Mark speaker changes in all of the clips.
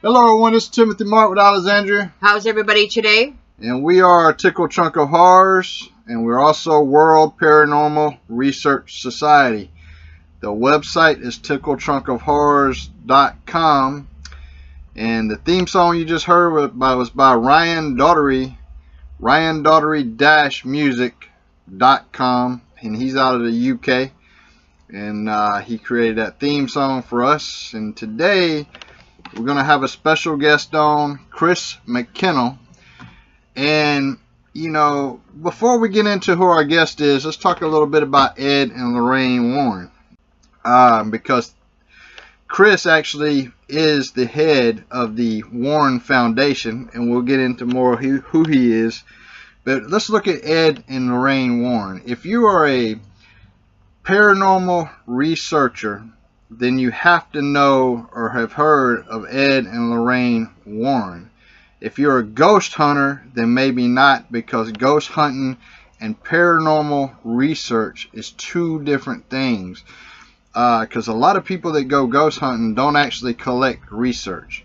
Speaker 1: Hello everyone, this is Timothy Mark with Alexandria.
Speaker 2: How's everybody today?
Speaker 1: And we are Tickle Trunk of Horrors, and we're also World Paranormal Research Society. The website is tickletrunkofhorrors.com, and the theme song you just heard was by Ryan Daughtery, ryandaughtery-music.com, and he's out of the UK, and he created that theme song for us. And today we're going to have a special guest on, Chris McKinnell. And, you know, before we get into who our guest is, let's talk a little bit about Ed and Lorraine Warren. Because Chris actually is the head of the Warren Foundation, and we'll get into more who he is. But let's look at Ed and Lorraine Warren. If you are a paranormal researcher, then you have to know or have heard of Ed and Lorraine Warren. If you're a ghost hunter, then maybe not, because ghost hunting and paranormal research is two different things. Because a lot of people that go ghost hunting don't actually collect research.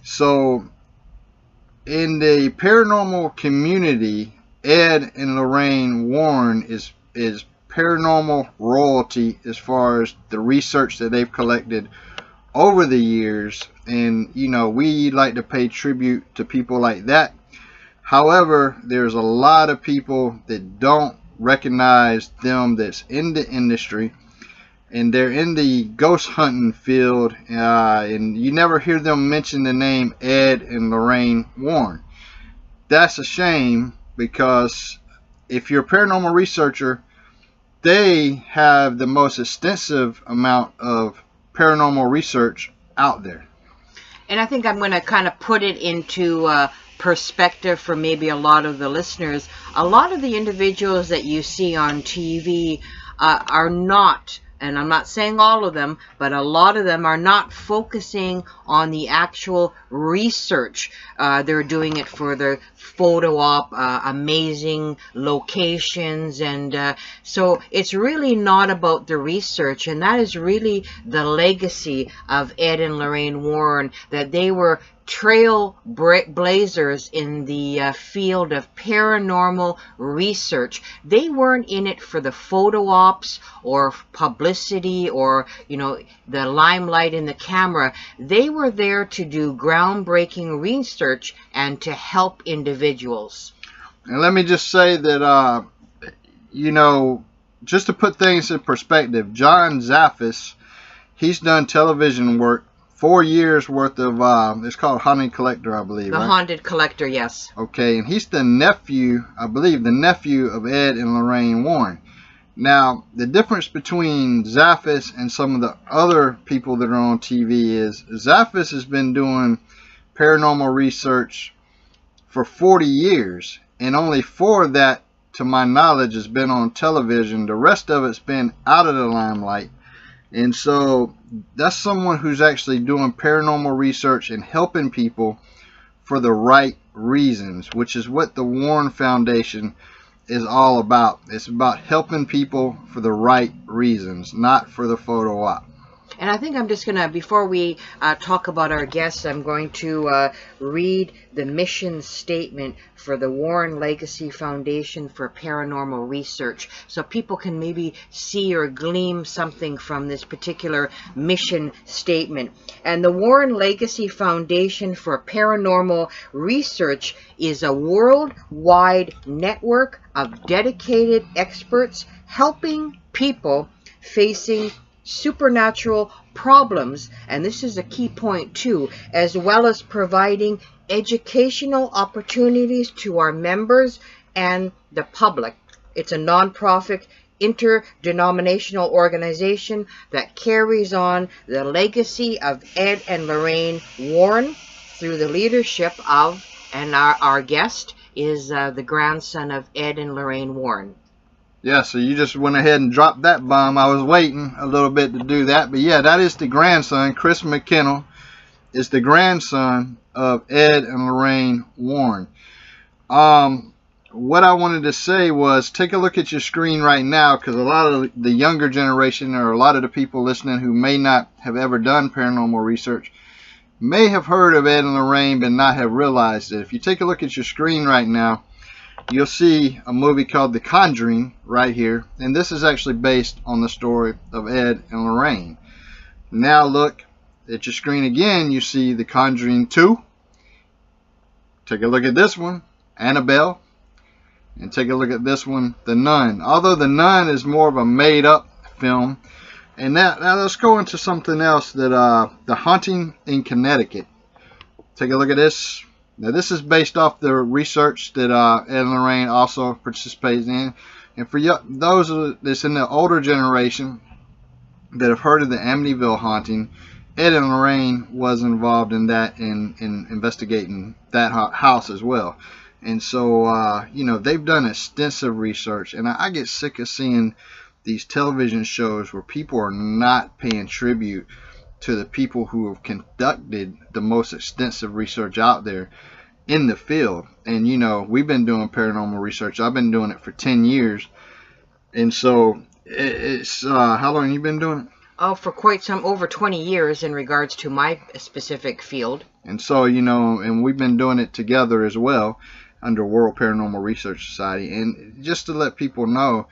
Speaker 1: So in the paranormal community, Ed and Lorraine Warren is paranormal royalty as far as the research that they've collected over the years. And you know, we like to pay tribute to people like that. However, there's a lot of people that don't recognize them that's in the industry, and they're in the ghost hunting field, and you never hear them mention the name Ed and Lorraine Warren. That's a shame, because if you're a paranormal researcher, they have the most extensive amount of paranormal research out there.
Speaker 2: And I think I'm going to kind of put it into perspective for maybe a lot of the listeners. A lot of the individuals that you see on TV are not, and I'm not saying all of them, but a lot of them are not focusing on the actual research. They're doing it for the photo op, amazing locations, and so it's really not about the research. And that is really the legacy of Ed and Lorraine Warren, that they were trailblazers in the field of paranormal research. They weren't in it for the photo ops or publicity or, you know, the limelight in the camera. They were there to do groundbreaking research and to help individuals.
Speaker 1: And let me just say that, you know, just to put things in perspective, John Zaffis, he's done television work, 4 years worth of, it's called Haunted Collector, I believe.
Speaker 2: The
Speaker 1: right?
Speaker 2: Haunted Collector, yes.
Speaker 1: Okay, and he's the nephew, I believe, the nephew of Ed and Lorraine Warren. Now, the difference between Zaffis and some of the other people that are on TV is Zaffis has been doing paranormal research for 40 years, and only 4 of that, to my knowledge, has been on television. The rest of it's been out of the limelight. And so that's someone who's actually doing paranormal research and helping people for the right reasons, which is what the Warren Foundation is all about. It's about helping people for the right reasons, not for the photo op.
Speaker 2: And I think I'm just going to, before we talk about our guests, I'm going to read the mission statement for the Warren Legacy Foundation for Paranormal Research, so people can maybe see or glean something from this particular mission statement. And the Warren Legacy Foundation for Paranormal Research is a worldwide network of dedicated experts helping people facing supernatural problems, and this is a key point too, as well as providing educational opportunities to our members and the public. It's a non-profit interdenominational organization that carries on the legacy of Ed and Lorraine Warren through the leadership of, and our guest is the grandson of Ed and Lorraine Warren.
Speaker 1: Yeah, so you just went ahead and dropped that bomb. I was waiting a little bit to do that. But yeah, that is the grandson. Chris McKinnell is the grandson of Ed and Lorraine Warren. What I wanted to say was, take a look at your screen right now, because a lot of the younger generation, or a lot of the people listening who may not have ever done paranormal research, may have heard of Ed and Lorraine but not have realized it. If you take a look at your screen right now, you'll see a movie called The Conjuring right here, and this is actually based on the story of Ed and Lorraine. Now look at your screen again, you see The Conjuring 2. Take a look at this one, Annabelle, and take a look at this one, The Nun. Although The Nun is more of a made-up film. And now let's go into something else, that The Haunting in Connecticut. Take a look at this. Now this is based off the research that Ed and Lorraine also participates in. And for those that's in the older generation that have heard of the Amityville haunting, Ed and Lorraine was involved in that, in investigating that house as well. And so, you know, they've done extensive research. And I get sick of seeing these television shows where people are not paying tribute to the people who have conducted the most extensive research out there in the field. And you know, we've been doing paranormal research. I've been doing it for 10 years. And so it's how long have you been doing it?
Speaker 2: Oh, for quite some, over 20 years in regards to my specific field. And
Speaker 1: so, you know, and we've been doing it together as well under World Paranormal Research Society. And just to let people know,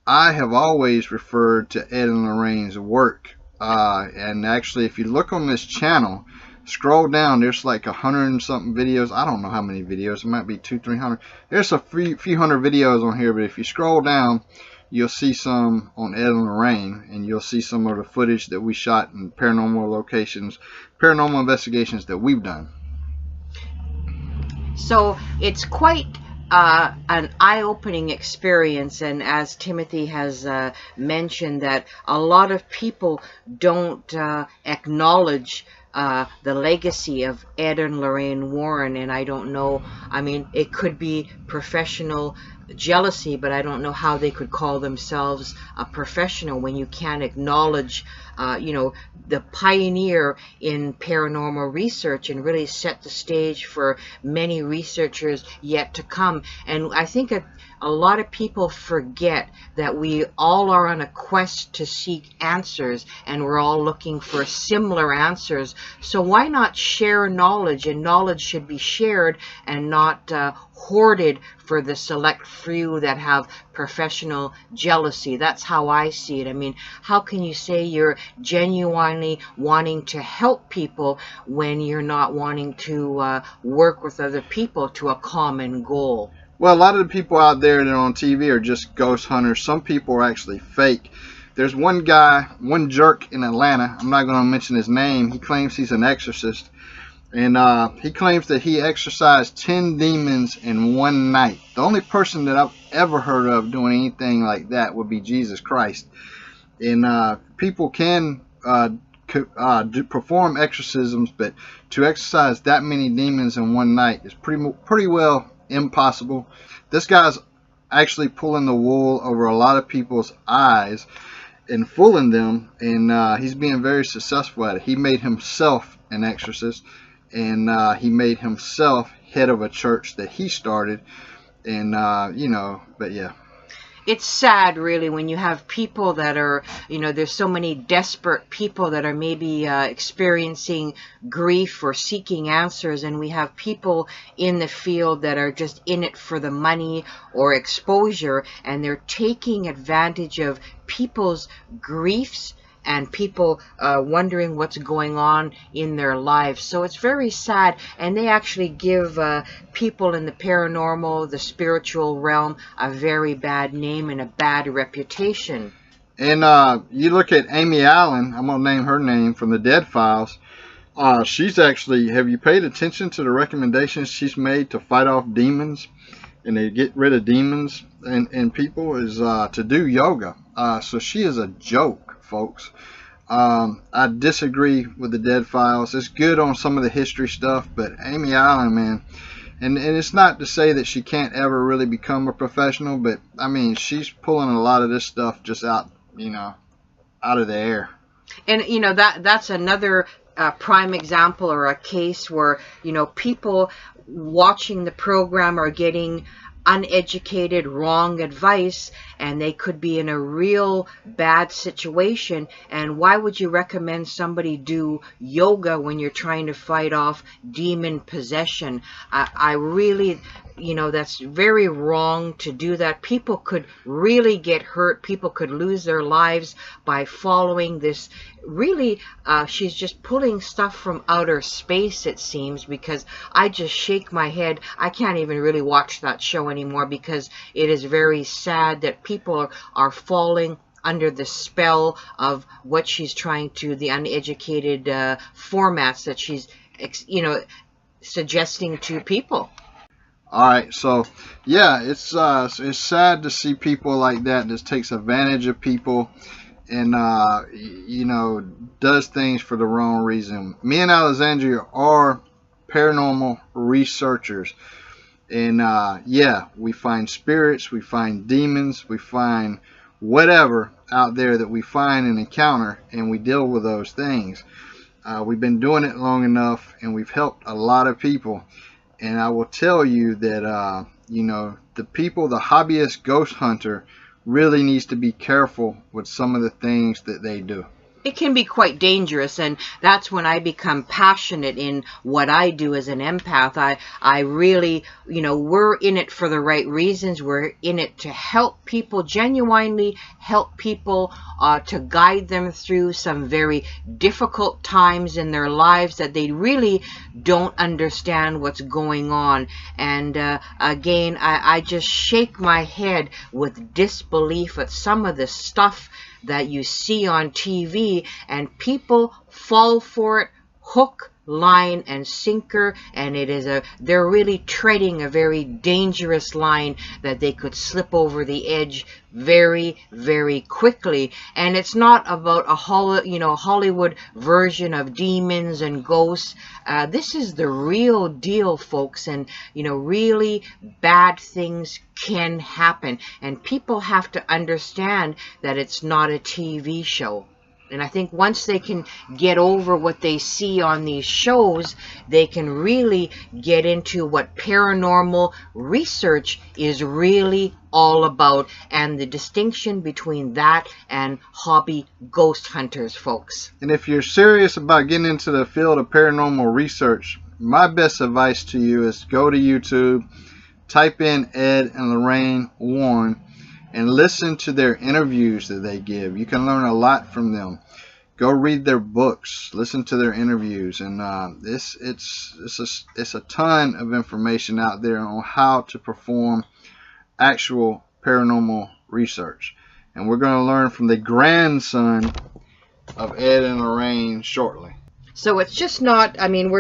Speaker 1: I have always referred to Ed and Lorraine's work. And actually, if you look on this channel, scroll down, there's like 100 and something videos. I don't know how many videos. It might be 200-300. There's a few hundred videos on here, but if you scroll down, you'll see some on Ed and Lorraine, and you'll see some of the footage that we shot in paranormal locations, paranormal investigations that we've done.
Speaker 2: So it's quite an eye-opening experience, and as Timothy has mentioned, that a lot of people don't acknowledge the legacy of Ed and Lorraine Warren. And I don't know, I mean, it could be professional jealousy, but I don't know how they could call themselves a professional when you can't acknowledge you know, the pioneer in paranormal research and really set the stage for many researchers yet to come. And I think a lot of people forget that we all are on a quest to seek answers, and we're all looking for similar answers. So why not share knowledge? And knowledge should be shared and not hoarded for the select few that have professional jealousy. That's how I see it. I mean, how can you say you're genuinely wanting to help people when you're not wanting to work with other people to a common goal?
Speaker 1: Well, a lot of the people out there that are on TV are just ghost hunters. Some people are actually fake. There's one guy, one jerk in Atlanta. I'm not going to mention his name. He claims he's an exorcist. And he claims that he exorcised 10 demons in one night. The only person that I've ever heard of doing anything like that would be Jesus Christ. And people can perform exorcisms, but to exorcise that many demons in one night is pretty well impossible. This guy's actually pulling the wool over a lot of people's eyes and fooling them, and he's being very successful at it. He made himself an exorcist, and he made himself head of a church that he started, and you know, but yeah.
Speaker 2: It's sad, really, when you have people that are, you know, there's so many desperate people that are maybe experiencing grief or seeking answers, and we have people in the field that are just in it for the money or exposure, and they're taking advantage of people's griefs and people wondering what's going on in their lives. So it's very sad, and they actually give people in the paranormal, the spiritual realm, a very bad name and a bad reputation.
Speaker 1: And you look at Amy Allen, I'm going to name her name, from the Dead Files. She's actually, have you paid attention to the recommendations she's made to fight off demons and to get rid of demons and people, is to do yoga. So she is a joke, folks. I disagree with the Dead Files. It's good on some of the history stuff, but Amy Allen, man, and it's not to say that she can't ever really become a professional, but I mean, she's pulling a lot of this stuff just out, you know, out of the air.
Speaker 2: And you know, that's another prime example, or a case where, you know, people watching the program are getting uneducated, wrong advice, and they could be in a real bad situation. And why would you recommend somebody do yoga when you're trying to fight off demon possession? I really, you know, that's very wrong to do that. People could really get hurt. People could lose their lives by following this. Really, she's just pulling stuff from outer space, it seems, because I just shake my head. I can't even really watch that show anymore because it is very sad that people are falling under the spell of what she's trying to, the uneducated formats that she's, you know, suggesting to people.
Speaker 1: All right, so yeah, it's sad to see people like that takes advantage of people and you know, does things for the wrong reason. Me and Alexandria are paranormal researchers, and yeah, we find spirits, we find demons, we find whatever out there that we find and encounter, and we deal with those things. We've been doing it long enough, and we've helped a lot of people. And I will tell you that, you know, the people, the hobbyist ghost hunter, really needs to be careful with some of the things that they do.
Speaker 2: It can be quite dangerous, and that's when I become passionate in what I do as an empath. I really, you know, we're in it for the right reasons. We're in it to help people, genuinely help people, to guide them through some very difficult times in their lives that they really don't understand what's going on. And again, I just shake my head with disbelief at some of the stuff that you see on TV, and people fall for it hook, line, and sinker, and it is they're really treading a very dangerous line that they could slip over the edge very, very quickly. And it's not about a Hollywood version of demons and ghosts. This is the real deal, folks, and you know, really bad things can happen, and people have to understand that it's not a TV show. And I think once they can get over what they see on these shows, they can really get into what paranormal research is really all about, and the distinction between that and hobby ghost hunters, folks.
Speaker 1: And if you're serious about getting into the field of paranormal research, my best advice to you is go to YouTube, type in Ed and Lorraine Warren, and listen to their interviews that they give. You can learn a lot from them. Go read their books, listen to their interviews, and it's a ton of information out there on how to perform actual paranormal research. And we're going to learn from the grandson of Ed and Lorraine shortly.
Speaker 2: So it's just not, I mean,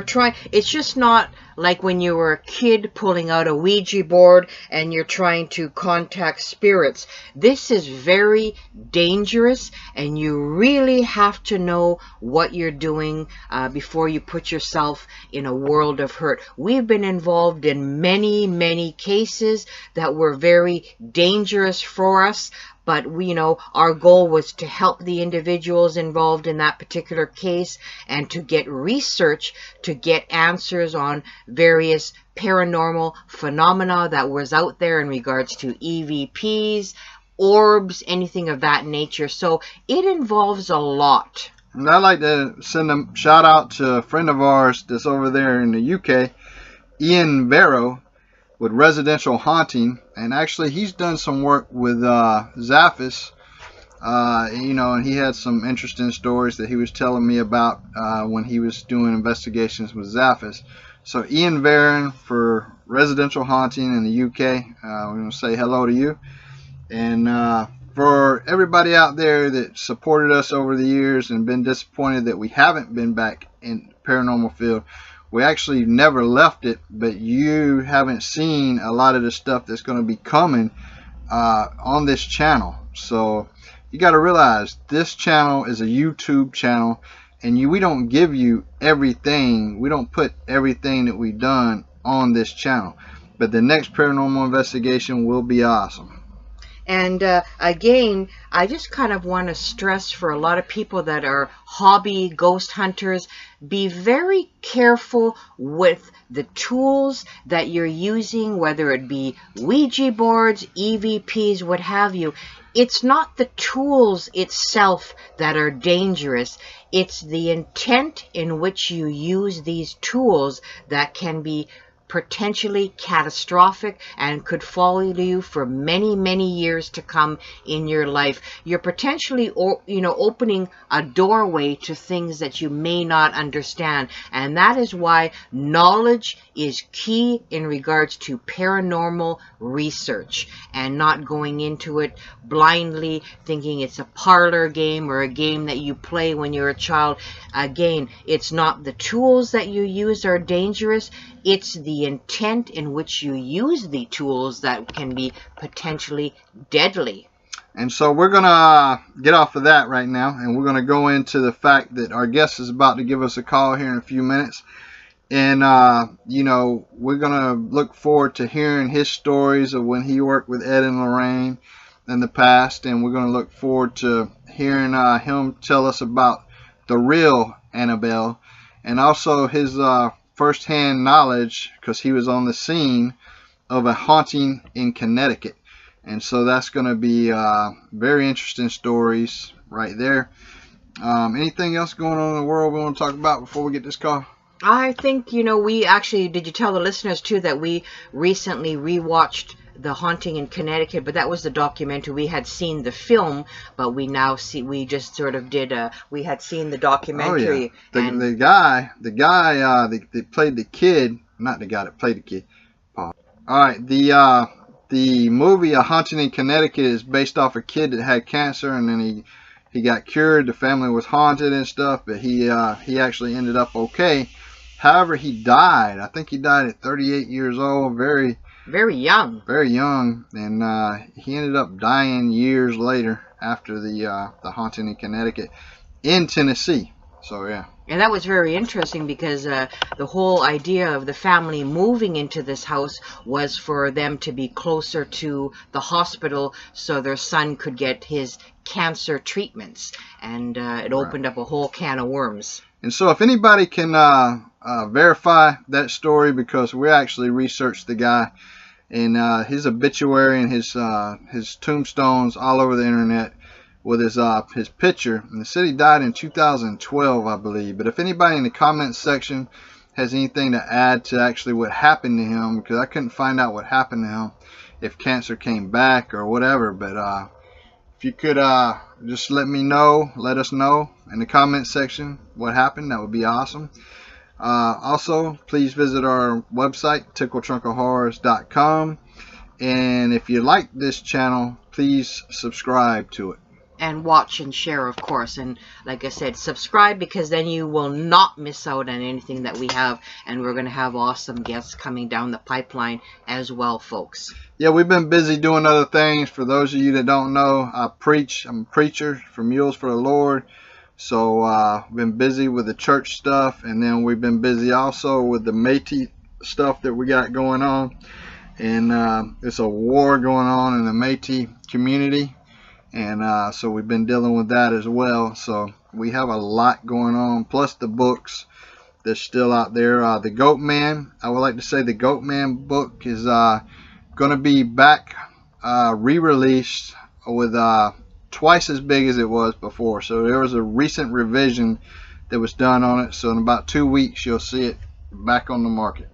Speaker 2: it's just not like when you were a kid pulling out a Ouija board and you're trying to contact spirits. This is very dangerous, and you really have to know what you're doing before you put yourself in a world of hurt. We've been involved in many, many cases that were very dangerous for us. But we, you know, our goal was to help the individuals involved in that particular case and to get research, to get answers on various paranormal phenomena that was out there in regards to EVPs, orbs, anything of that nature. So it involves a lot.
Speaker 1: And I'd like to send a shout out to a friend of ours that's over there in the UK, Ian Barrow, with Residential Haunting, and actually he's done some work with Zaphis, you know, and he had some interesting stories that he was telling me about when he was doing investigations with Zaphis. So Ian Barron for Residential Haunting in the UK, we're going to say hello to you. And for everybody out there that supported us over the years and been disappointed that we haven't been back in the paranormal field, we actually never left it, but you haven't seen a lot of the stuff that's going to be coming on this channel. So you got to realize this channel is a YouTube channel, and we don't give you everything. We don't put everything that we've done on this channel. But the next paranormal investigation will be awesome.
Speaker 2: And again, I just kind of want to stress for a lot of people that are hobby ghost hunters, be very careful with the tools that you're using, whether it be Ouija boards, EVPs, what have you. It's not the tools itself that are dangerous. It's the intent in which you use these tools that can be potentially catastrophic and could follow you for many, many years to come in your life. You're potentially, opening a doorway to things that you may not understand. And that is why knowledge is key in regards to paranormal research, and not going into it blindly thinking it's a parlor game or a game that you play when you're a child. Again, it's not the tools that you use are dangerous. It's the intent in which you use the tools that can be potentially deadly.
Speaker 1: And so we're going to get off of that right now, and we're going to go into the fact that our guest is about to give us a call here in a few minutes. And, we're going to look forward to hearing his stories of when he worked with Ed and Lorraine in the past. And we're going to look forward to hearing him tell us about the real Annabelle, and also his first-hand knowledge, because he was on the scene of a haunting in Connecticut. And so that's going to be very interesting stories right there. Anything else going on in the world we want to talk about before we get this call?
Speaker 2: I think, we actually, did you tell the listeners too that we recently rewatched The Haunting in Connecticut? But that was the documentary. We had seen the film, but we just sort of did we had seen the documentary.
Speaker 1: Oh, yeah. The guy that played the kid, not the guy that played the kid. All right, the movie A Haunting in Connecticut is based off a kid that had cancer, and then he got cured. The family was haunted and stuff, but he actually ended up okay. However, he died. I think he died at 38 years old, very young. Very young, and he ended up dying years later after the Haunting in Connecticut in Tennessee. So yeah.
Speaker 2: And that was very interesting because the whole idea of the family moving into this house was for them to be closer to the hospital so their son could get his cancer treatments. And it opened up a whole can of worms.
Speaker 1: And so if anybody can verify that story, because we actually researched the guy, and his obituary and his tombstones all over the internet with his picture, and the city died in 2012, I believe. But if anybody in the comments section has anything to add to actually what happened to him, because I couldn't find out what happened to him, if cancer came back or whatever. But if you could just let us know in the comments section what happened, that would be awesome. Also, please visit our website, TickleTrunkOfHorrors.com, and if you like this channel, please subscribe to it.
Speaker 2: And watch and share, of course. And like I said, subscribe, because then you will not miss out on anything that we have. And we're going to have awesome guests coming down the pipeline as well, folks.
Speaker 1: Yeah, we've been busy doing other things. For those of you that don't know, I preach. I'm a preacher for Mules for the Lord. So I've been busy with the church stuff. And then we've been busy also with the Métis stuff that we got going on. And it's a war going on in the Métis community. And so we've been dealing with that as well. So we have a lot going on, plus the books that's still out there. The Goat Man, I would like to say the Goat Man book is going to be back re-released with twice as big as it was before. So there was a recent revision that was done on it. So in about 2 weeks, you'll see it back on the market.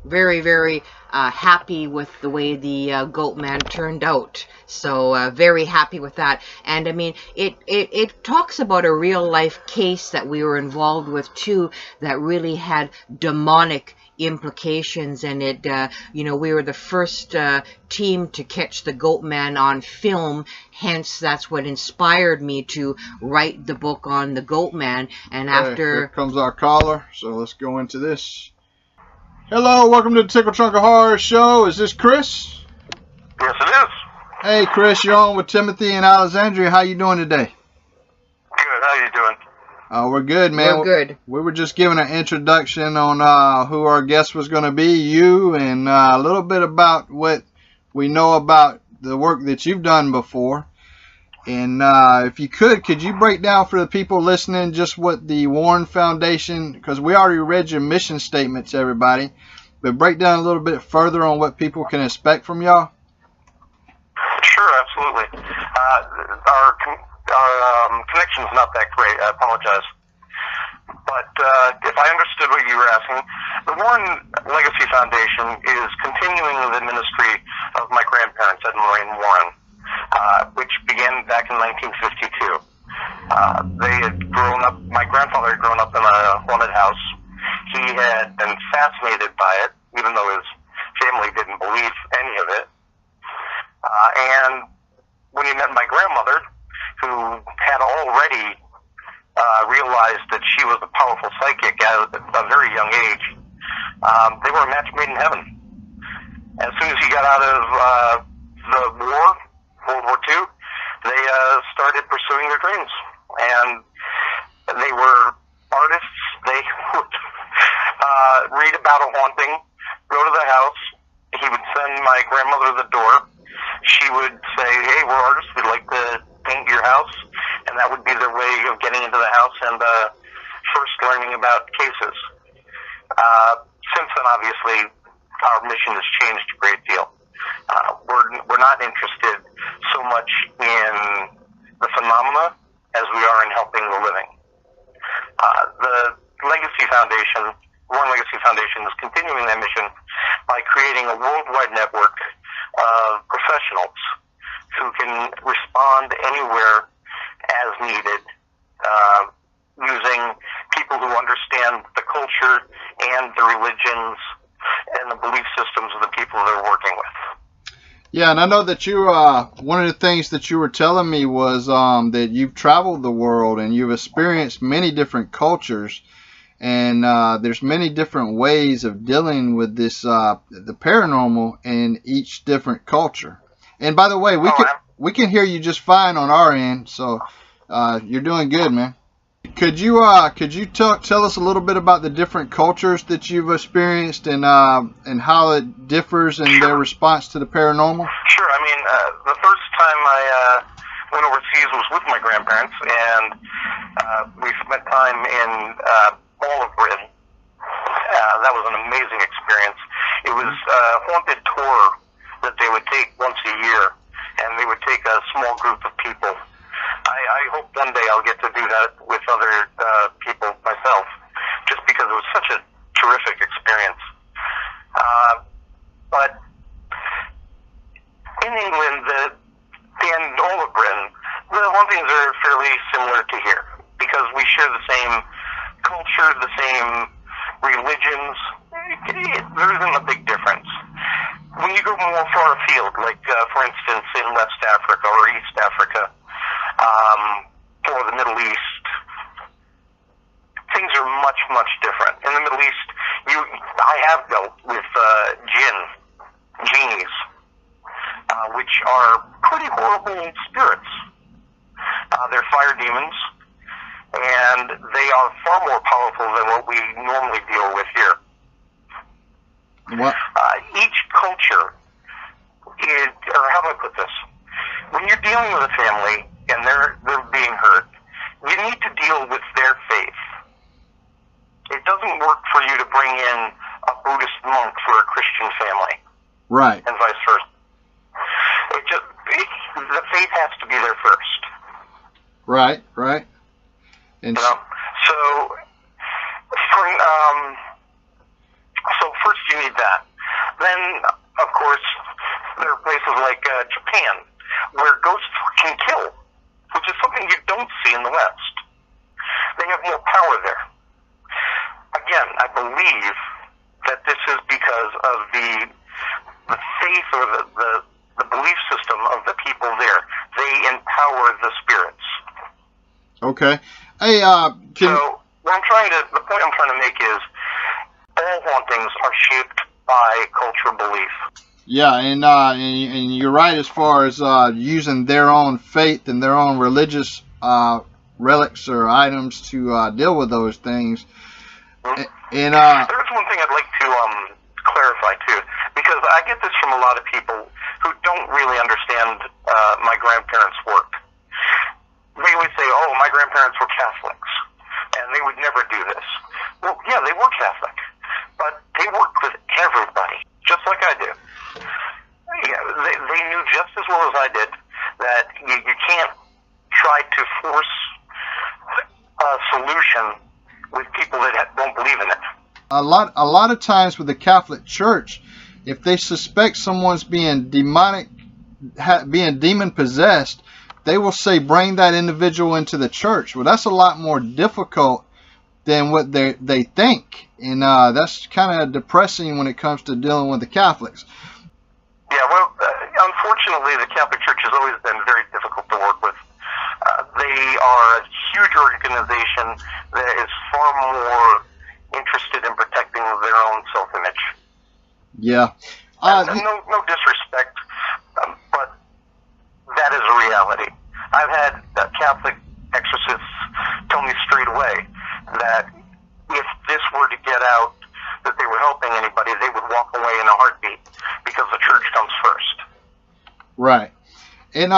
Speaker 2: Very, very happy with the way the Goat Man turned out. So very happy with that. And I mean, it talks about a real life case that we were involved with too, that really had demonic implications. And it we were the first team to catch the Goat Man on film. Hence, that's what inspired me to write the book on the Goat Man. And after
Speaker 1: here comes our caller, so let's go into this. Hello, welcome to the Tickle Trunk of Horrors show. Is this Chris?
Speaker 3: Yes, it is.
Speaker 1: Hey, Chris, you're on with Timothy and Alexandria. How you doing today?
Speaker 3: Good. How you doing?
Speaker 1: We're good, man.
Speaker 2: We're good.
Speaker 1: We were just giving an introduction on who our guest was going to be, you, and a little bit about what we know about the work that you've done before. And if you could you break down for the people listening just what the Warren Foundation, because we already read your mission statements, everybody, but break down a little bit further on what people can expect from y'all?
Speaker 3: Sure, absolutely. Our connection's not that great. I apologize. But if I understood what you were asking, the Warren Legacy Foundation is continuing the ministry of my grandparents, Ed and Lorraine Warren, which began back in 1952. They had grown up, my grandfather had grown up in a haunted house. He had been fascinated by it, even though his family didn't believe any of it. And when he met my grandmother, who had already realized that she was a powerful psychic at a very young age, they were a match made in heaven. As soon as he got out of the war, World War II, they started pursuing their dreams. And they were artists. They would read about a haunting, go to the house. He would send my grandmother to the door. She would say, hey, we're artists. We'd like to paint your house. And that would be their way of getting into the house and first learning about cases. Since then, obviously, our mission has changed a great deal. We're not interested so much in the phenomena as we are in helping the living. The Legacy Foundation, Warren Legacy Foundation, is continuing that mission by creating a worldwide network of professionals who can respond anywhere as needed, using people who understand the culture and the religions and the belief systems of the people they're working with.
Speaker 1: Yeah, and I know that you, one of the things that you were telling me was that you've traveled the world and you've experienced many different cultures, and there's many different ways of dealing with this, the paranormal in each different culture. And by the way, we can hear you just fine on our end, so you're doing good, man. Could you tell us a little bit about the different cultures that you've experienced and how it differs in their response to the paranormal?
Speaker 3: Sure. I mean, the first time I went overseas was with my grandparents, and we spent time in all of Britain. That was an amazing experience. It was a haunted tour that they would take once a year, and they would take a small group of people. I hope one day I'll get to do that with other people myself, just because it was such a terrific experience. But in England, and all of Britain, the hauntings are fairly similar to here, because we share the same culture, the same religions. There isn't a big difference. When you go more far afield, like for instance in West Africa or East Africa, or the Middle East, things are much, much different. In the Middle East, I have dealt with genies, which are pretty horrible spirits. They're fire demons, and they are far more powerful than what we normally deal with here.
Speaker 1: What?
Speaker 3: Each culture is, or how do I put this? When you're dealing with a family and they're being hurt, you need to deal with their faith. It doesn't work for you to bring in a Buddhist monk for a Christian family.
Speaker 1: Right.
Speaker 3: And vice versa. The faith has to be there first.
Speaker 1: Right, right. And
Speaker 3: so first you need that. Then, of course, there are places like Japan, where ghosts can kill, which is something you don't see in the West. They have more power there. Again, I believe that this is because of the faith or the belief system of the people there. They empower the spirits.
Speaker 1: Okay. Hey,
Speaker 3: so the point I'm trying to make is all hauntings are shaped by cultural belief.
Speaker 1: Yeah, and you're right as far as using their own faith and their own religious relics or items to deal with those things.
Speaker 3: Mm-hmm.
Speaker 1: And
Speaker 3: there's one thing I'd like to clarify too, because because I get this from a lot of people who don't really understand my grandparents' work. They always say, oh, my grandparents were Catholics, and they would never do this. Well, yeah, they were Catholic, but they worked with everybody, just like I do. Yeah, they knew just as well as I did that you can't try to force a solution with people that don't believe in it.
Speaker 1: A lot of times with the Catholic Church, if they suspect someone's being demonic, being demon possessed, they will say bring that individual into the church. Well, that's a lot more difficult than what they think, and that's kind of depressing when it comes to dealing with the Catholics.
Speaker 3: Yeah, well, unfortunately, the Catholic Church has always been very difficult to work with. They are a huge organization that is far more interested in protecting their own self-image.
Speaker 1: Yeah.
Speaker 3: No disrespect, but that is a reality. I've had Catholic exorcists tell me straight away that if this were to get out that they were helping anybody, they would walk away in a heartbeat because the church comes first.
Speaker 1: Right. And,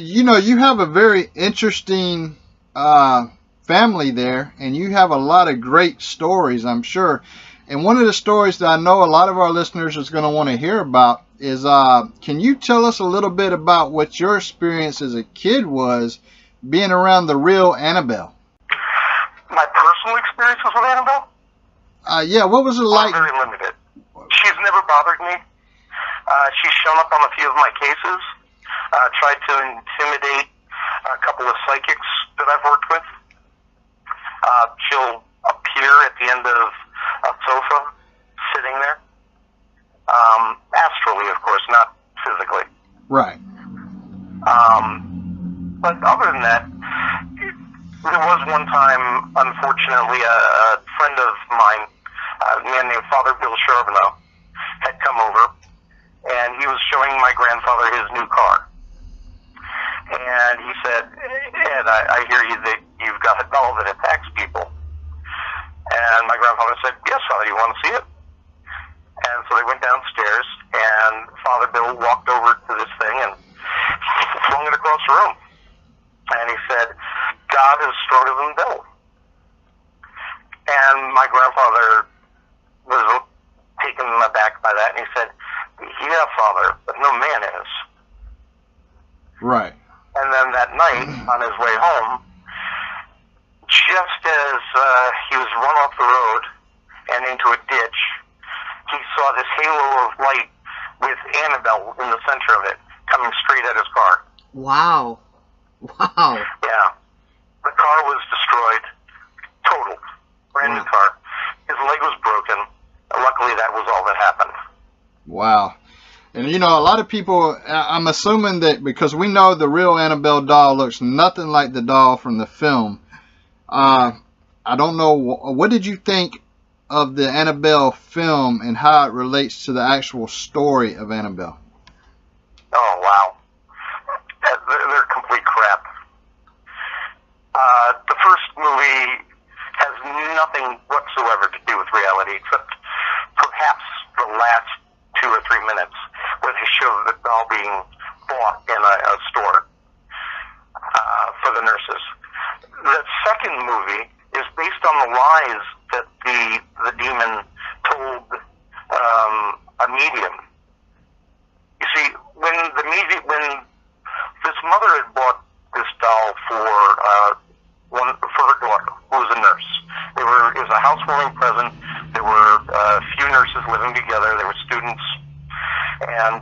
Speaker 1: you know, you have a very interesting family there, and you have a lot of great stories, I'm sure. And one of the stories that I know a lot of our listeners is going to want to hear about is, can you tell us a little bit about what your experience as a kid was being around the real Annabelle?
Speaker 3: My personal experiences with Annabelle?
Speaker 1: Yeah, what was it like?
Speaker 3: Very limited. She's never bothered me. She's shown up on a few of my cases, tried to intimidate a couple of psychics that I've worked with. She'll appear at the end of a sofa, sitting there. Astrally, of course, not physically.
Speaker 1: Right.
Speaker 3: But other than that, there was one time, unfortunately, a friend of mine, a man named Father Bill Charbonneau, had come over, and he was showing my grandfather his new car. And he said, Ed, I hear you that you've got a doll that attacks people. And my grandfather said, yes, Father, you want to see it? And so they went downstairs, and Father Bill walked over to this thing and flung it across the room. And he said, God is stronger than the devil. And my grandfather was taken aback by that, and he said, yeah, Father, but no man is.
Speaker 1: Right.
Speaker 3: And then that night, on his way home, just as he was run off the road and into a ditch, he saw this halo of light with Annabelle in the center of it, coming straight at his car.
Speaker 2: Wow. Wow.
Speaker 3: Yeah. The car was destroyed. Total. Brand new car. His leg was broken. Luckily, that was all that happened.
Speaker 1: Wow. And, you know, a lot of people, I'm assuming that because we know the real Annabelle doll looks nothing like the doll from the film. I don't know, what did you think of the Annabelle film and how it relates to the actual story of Annabelle?
Speaker 3: Oh, wow. They're complete crap. The first movie has nothing whatsoever to do with reality, except perhaps the last 2 or 3 minutes where they show the doll being bought in a store for the nurses. The second movie is based on the lies that the demon told a medium. You see, when this mother had bought this doll for her daughter, who was a nurse. It was a housewarming present. There were a few nurses living together. There were students, and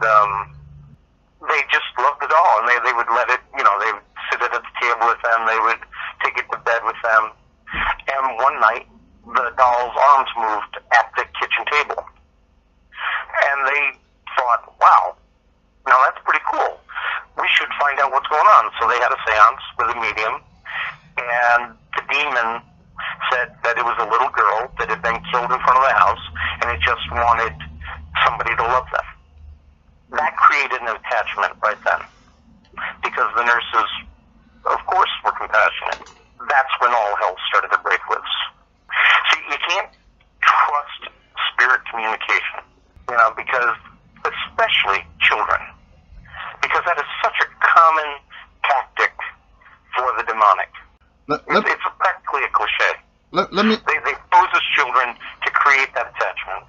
Speaker 3: they just loved the doll, and they would let it. You know, they would sit it at the table with them. They would take it to bed with them. And one night, the doll's arms moved at the kitchen table, and they thought, "Wow, now that's pretty cool. We should find out what's going on." So they had a seance with a medium, and the demon said that it was a little girl that had been killed in front of the house, and it just wanted somebody to love them. That created an attachment right then, because the nurses, of course, were compassionate. That's when all hell started to break loose. See, you can't trust spirit communication, you know, because let's It's practically a cliche. They pose as children to create that attachment.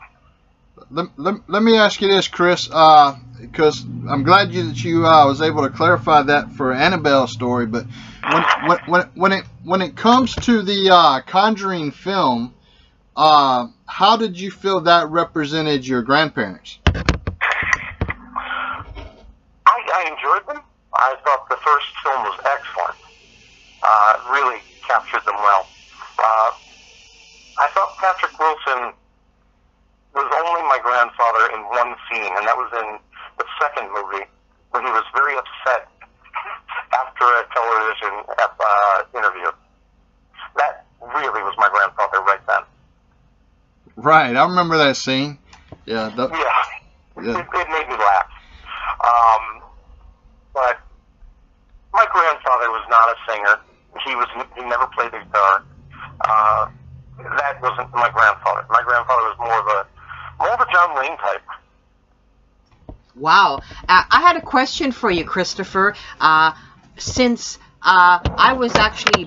Speaker 1: Let me ask you this, Chris, because I'm glad that you was able to clarify that for Annabelle's story. But when it comes to the Conjuring film, how did you feel that represented your grandparents?
Speaker 3: I enjoyed them. I thought the first film was excellent. Really captured them well. I thought Patrick Wilson was only my grandfather in one scene, and that was in the second movie, when he was very upset after a television interview. That really was my grandfather right then.
Speaker 1: Right, I remember that scene. Yeah.
Speaker 3: It made me laugh. But my grandfather was not a singer. He never played the guitar. That wasn't my grandfather. My grandfather was more of a John Wayne type.
Speaker 2: Wow. I had a question for you, Christopher. Since I was actually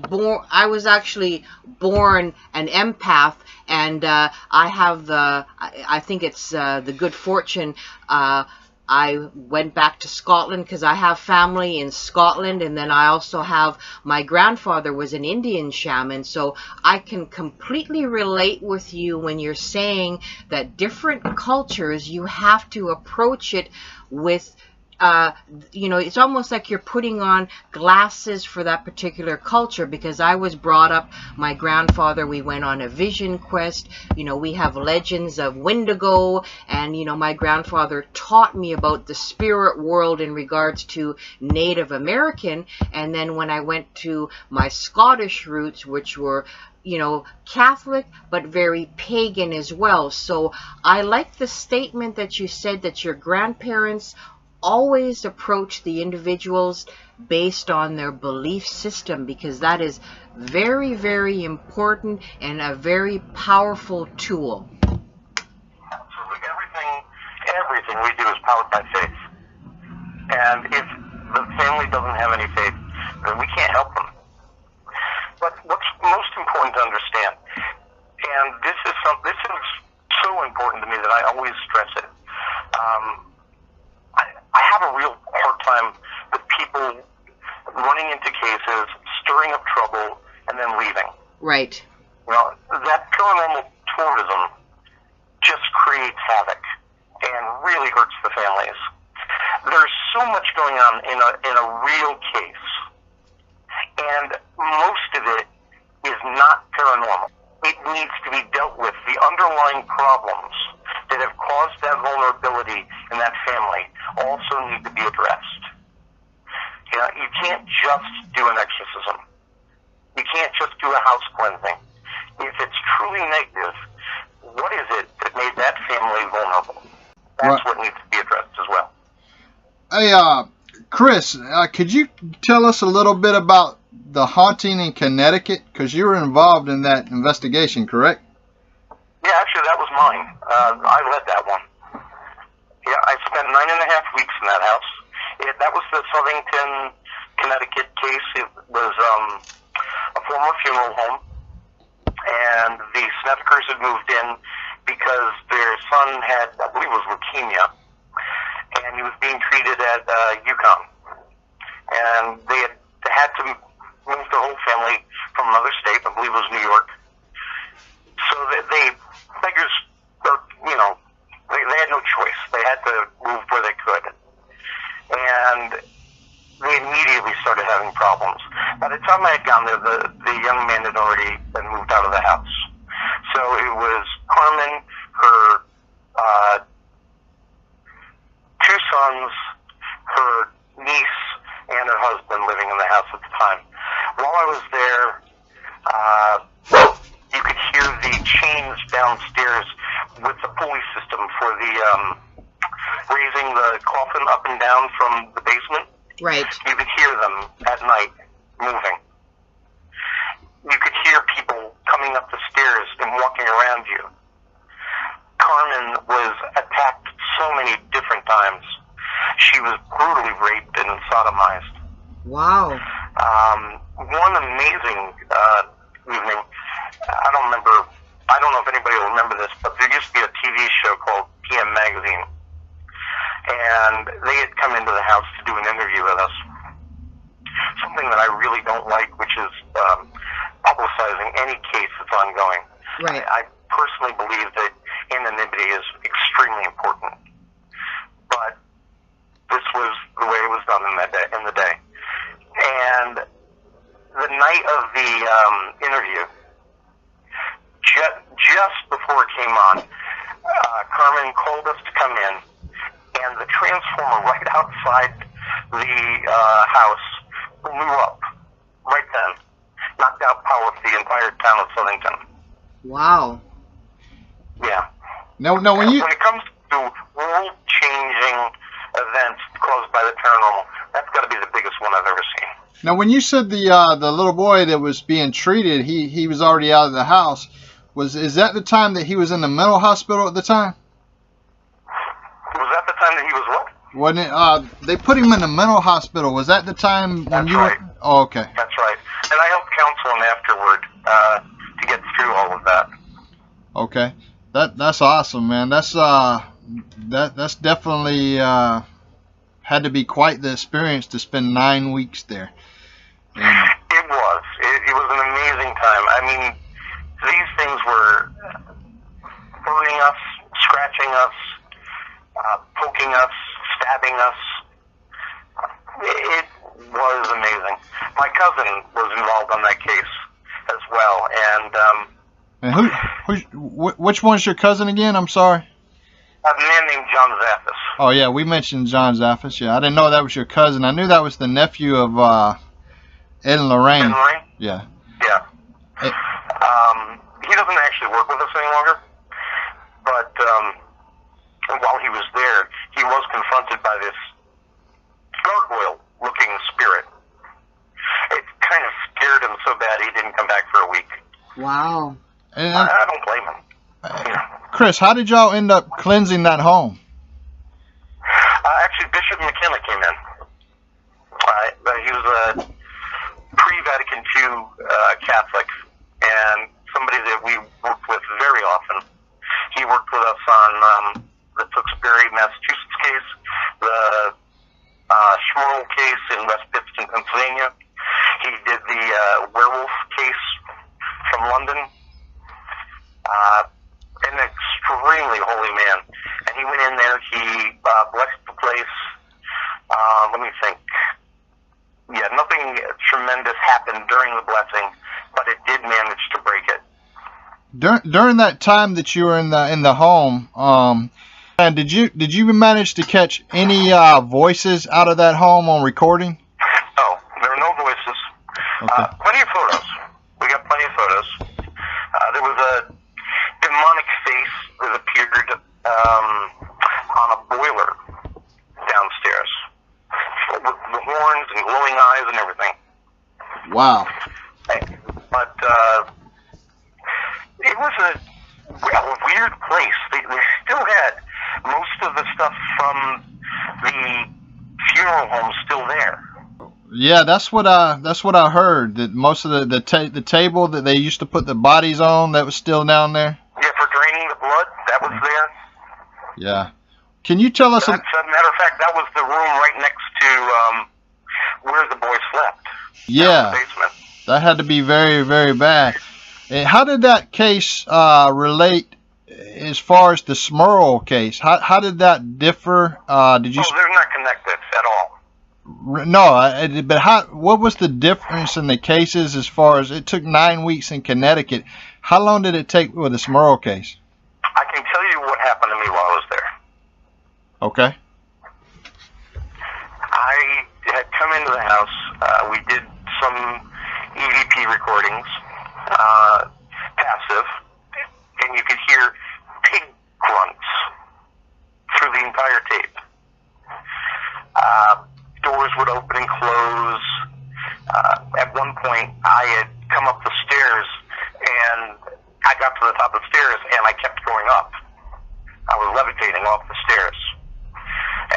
Speaker 2: born an empath, and I have I think it's the good fortune. I went back to Scotland because I have family in Scotland, and then I also have my grandfather was an Indian shaman, so I can completely relate with you when you're saying that different cultures, you have to approach it with you know, it's almost like you're putting on glasses for that particular culture, because I was brought up, my grandfather, we went on a vision quest, you know, we have legends of Wendigo, and, you know, my grandfather taught me about the spirit world in regards to Native American, and then when I went to my Scottish roots, which were, you know, Catholic, but very pagan as well. So I like the statement that you said that your grandparents always approach the individuals based on their belief system, because that is very, very important and a very powerful tool.
Speaker 3: Absolutely. Everything we do is powered by faith. And if the family doesn't have any faith, then we can't help them. But what's most important to understand, and this is so important to me that I always stress it, I have a real hard time with people running into cases, stirring up trouble, and then leaving.
Speaker 2: Right.
Speaker 3: You know, that paranormal tourism just creates havoc and really hurts the families. There's so much going on in a real case, and most of it is not paranormal. It needs to be dealt with. The underlying problems that have caused that vulnerability in that family also need to be addressed. You know, you can't just do an exorcism. You can't just do a house cleansing. If it's truly negative, what is it that made that family vulnerable? That's what needs to be addressed as well.
Speaker 1: Hey, Chris, could you tell us a little bit about the haunting in Connecticut? Because you were involved in that investigation, correct?
Speaker 3: Yeah, actually, that was mine. I led that one. Yeah, I spent 9.5 weeks in that house. That was the Southington, Connecticut case. It was a former funeral home, and the Sneffekers had moved in because their son had, I believe it was leukemia, and he was being treated at UConn. And they had to move the whole family from another state, I believe it was New York. So beggars, you know, they had no choice. They had to move where they could. And they immediately started having problems. By the time I had gone there, the young man had already been moved out of the house. So it was Carmen, her two sons, her niece, and her husband living in the house at the time. While I was there, you could hear the chains downstairs with the pulley system for the raising the coffin up and down from the basement.
Speaker 2: Right.
Speaker 3: You could hear them at night moving. You could hear people coming up the stairs and walking around you. Carmen was attacked so many different times. She was brutally raped and sodomized.
Speaker 2: Wow.
Speaker 3: One amazing evening, I don't know if anybody will remember this, but there used to be a TV show called PM Magazine, and they had come into the house to do an interview with us. Something that I really don't like, which is publicizing any case that's ongoing.
Speaker 2: Right.
Speaker 3: I personally believe that anonymity is extremely important, but this was the way it was done in the day. And the night of the interview, just before it came on, Carmen called us to come in, and the transformer right outside the house blew up right then, knocked out power for the entire town of Southington.
Speaker 2: Wow.
Speaker 3: Yeah.
Speaker 1: No, when
Speaker 3: it comes to world-changing events caused by the paranormal, that's got to be the biggest one I've ever seen.
Speaker 1: Now, when you said the little boy that was being treated, he was already out of the house. Is that the time that he was in the mental hospital at the time?
Speaker 3: Was that the time that he was what?
Speaker 1: Wasn't it? They put him in the mental hospital. Was that the time when
Speaker 3: you were?
Speaker 1: Oh, okay.
Speaker 3: That's right. And I helped counsel him afterward to get through all of that.
Speaker 1: Okay. That's awesome, man. That's definitely had to be quite the experience to spend 9 weeks there. And
Speaker 3: it was. It was an amazing time. I mean, these things were burning us, scratching us, poking us, stabbing us. It was amazing. My cousin was involved on that case as well,
Speaker 1: and which one's your cousin again? I'm sorry.
Speaker 3: A man named John Zaffis.
Speaker 1: Oh yeah, we mentioned John Zaffis. Yeah, I didn't know that was your cousin. I knew that was the nephew of Ed and Lorraine.
Speaker 3: Ed and Lorraine?
Speaker 1: Yeah.
Speaker 3: Yeah. He doesn't actually work with us any longer, but while he was there, he was confronted by this gargoyle-looking spirit. It kind of scared him so bad he didn't come back for a week.
Speaker 2: Wow.
Speaker 1: And,
Speaker 3: I don't blame him.
Speaker 1: Chris, how did y'all end up cleansing that home?
Speaker 3: Actually, Bishop McKinnell came in. He was a pre-Vatican II Catholic, and somebody that we worked with very often. He worked with us on the Tewksbury, Massachusetts case, the Schmorl case in West Pittston, Pennsylvania. He did the Werewolf Case from London. An extremely holy man. And he went in there, he blessed the place. Let me think. Yeah, nothing tremendous happened during the blessing, but it did manage to break it.
Speaker 1: During that time that you were in the home, and did you manage to catch any voices out of that home on recording?
Speaker 3: No, there were no voices.
Speaker 1: Okay.
Speaker 3: Plenty of photos. We got plenty of photos. There was a demonic face that appeared on a boiler downstairs with the horns and glowing eyes and everything.
Speaker 1: Wow.
Speaker 3: But it was a weird place. They still had most of the stuff from the funeral home still there.
Speaker 1: Yeah, that's what I heard. That most of the table that they used to put the bodies on, that was still down there.
Speaker 3: Yeah, for draining the blood, that was there.
Speaker 1: Yeah. Can you tell us?
Speaker 3: As a matter of fact, that was the room right next to where the boy slept.
Speaker 1: Yeah.
Speaker 3: The basement.
Speaker 1: That had to be very, very bad. And how did that case relate as far as the Smurl case? How did that differ? Did you?
Speaker 3: Oh, they're not connected at all.
Speaker 1: No, but what was the difference in the cases as far as it took 9 weeks in Connecticut? How long did it take with the Smurl case?
Speaker 3: I can tell you what happened to me while I was there.
Speaker 1: Okay.
Speaker 3: I had come into the house. We did some EVP recordings, passive, and you could hear pig grunts through the entire tape. Doors would open and close. At one point, I had come up the stairs, and I got to the top of the stairs, and I kept going up. I was levitating off the stairs.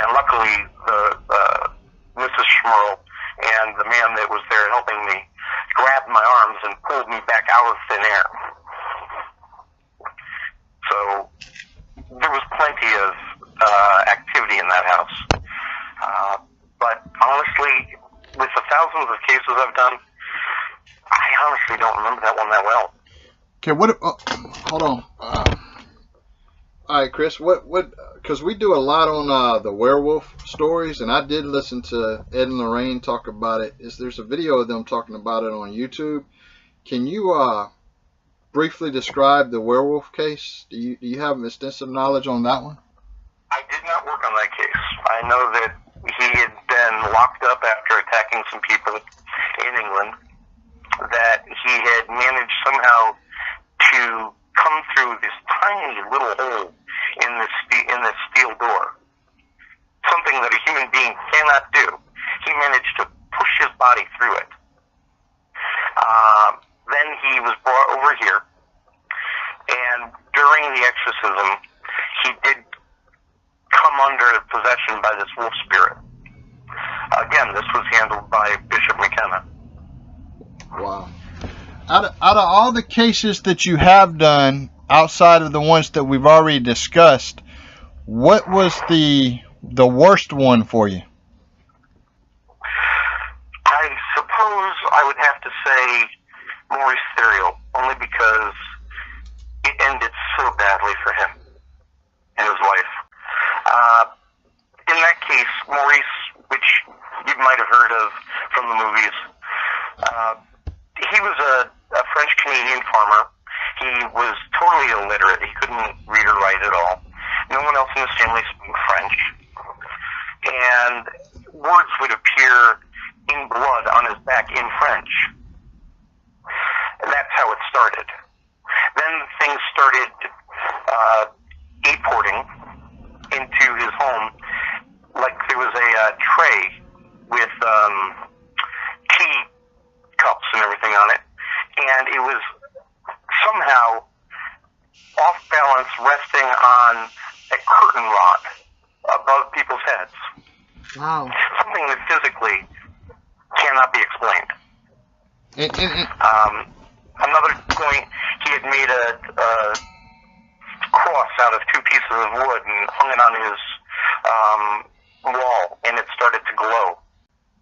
Speaker 3: And luckily, Mrs. Schmurl and the man that was there helping me, grabbed my arms and pulled me back out of thin air. So there was plenty of activity in that house. But honestly, with the thousands of cases I've done, I honestly don't remember that one that well.
Speaker 1: Okay, hold on. All right, Chris, because we do a lot on the werewolf stories, and I did listen to Ed and Lorraine talk about it. There's a video of them talking about it on YouTube. Can you briefly describe the werewolf case? Do you have extensive knowledge on that one?
Speaker 3: I did not work on that case. I know that he had been locked up after attacking some people in England, that he had managed somehow to come through this tiny little hole in this steel door, something that a human being cannot do. He managed to push his body through it. Then he was brought over here, and during the exorcism, he did come under possession by this wolf spirit. Again, this was handled by Bishop McKinnell.
Speaker 1: Wow. Out of all the cases that you have done, outside of the ones that we've already discussed, what was the worst one for you?
Speaker 3: I suppose I would have to say Maurice Theriault, only because it ended so badly for him and his wife. In that case, Maurice, which you might have heard of from the movies, he was a French-Canadian farmer. He was totally illiterate. He couldn't read or write at all. No one else in his family spoke French. And words would appear in blood on his back in French. And that's how it started. Then things started importing into his home. Like there was a tray with tea cups and everything on it. And it was somehow off balance, resting on a curtain rod above people's heads.
Speaker 2: Wow.
Speaker 3: Something that physically cannot be explained. Another point, he had made a cross out of two pieces of wood and hung it on his wall, and it started to glow.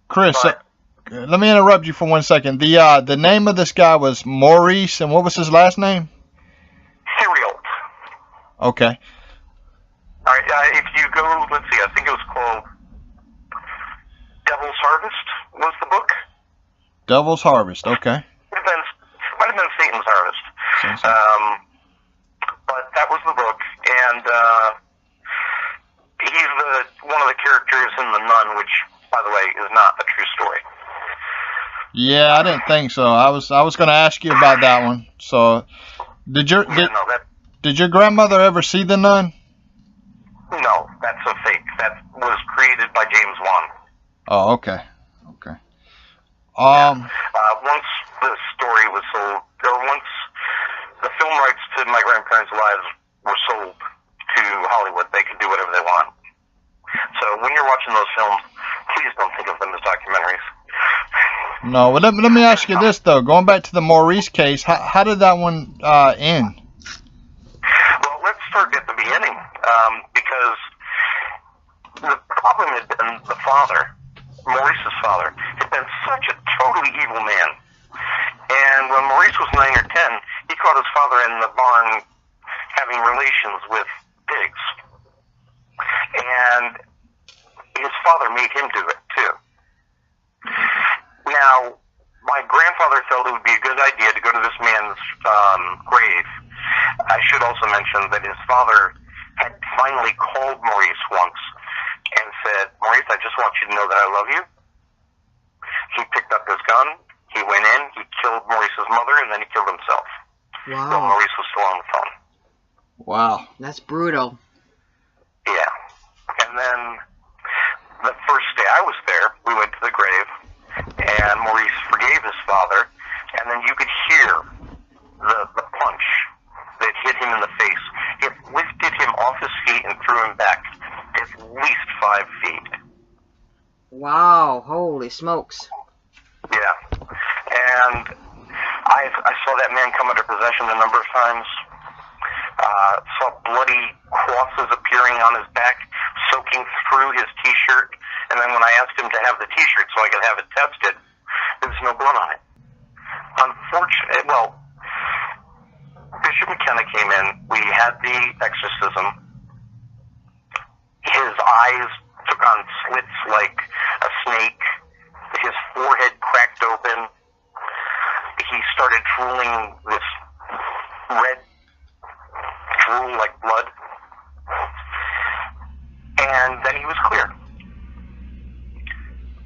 Speaker 1: Chris, let me interrupt you for 1 second. The name of this guy was Maurice, and what was his last name?
Speaker 3: Theriault.
Speaker 1: Okay.
Speaker 3: All right. If you go, let's see. I think it was called Devil's Harvest. Was the book?
Speaker 1: Devil's Harvest. Okay.
Speaker 3: Might have been Satan's Harvest. But that was the book, and he's one of the characters in The Nun, which, by the way, is not a true story.
Speaker 1: Yeah, I didn't think so. I was going to ask you about that one. So, did your grandmother ever see The Nun?
Speaker 3: No, that's a fake. That was created by James Wan.
Speaker 1: Oh, okay. Okay.
Speaker 3: Once the story was sold, or once the film rights to my grandparents' lives were sold to Hollywood, they could do whatever they want. So when you're watching those films, please don't think of them as documentaries.
Speaker 1: No, well, let me ask you this, though. Going back to the Maurice case, how did that one end?
Speaker 3: Well, let's start at the beginning, because the problem had been the father, Maurice's father, had been such a totally evil man. And when Maurice was 9 or 10, he caught his father in the barn having relations with pigs. And his father made him do it, too. Now, my grandfather felt it would be a good idea to go to this man's grave. I should also mention that his father had finally called Maurice once and said, "Maurice, I just want you to know that I love you." He picked up his gun, he went in, he killed Maurice's mother, and then he killed himself.
Speaker 2: Wow.
Speaker 3: While Maurice was still on the phone.
Speaker 1: Wow.
Speaker 2: That's brutal.
Speaker 3: Yeah. And then the first day I was there, we went to the grave, and Maurice forgave his father, and then you could hear the punch that hit him in the face. It lifted him off his feet and threw him back at least 5 feet.
Speaker 2: Wow. Holy smokes.
Speaker 3: Yeah. mentioned a number of times. Saw bloody crosses appearing on his back, soaking through his T-shirt. And then when I asked him to have the T-shirt so I could have it tested, there was no blood on it. Unfortunately, well, Bishop McKinnell came in. We had the exorcism. His eyes took on slits like a snake. His forehead cracked open. He started drooling this red drool like blood. And then he was cleared.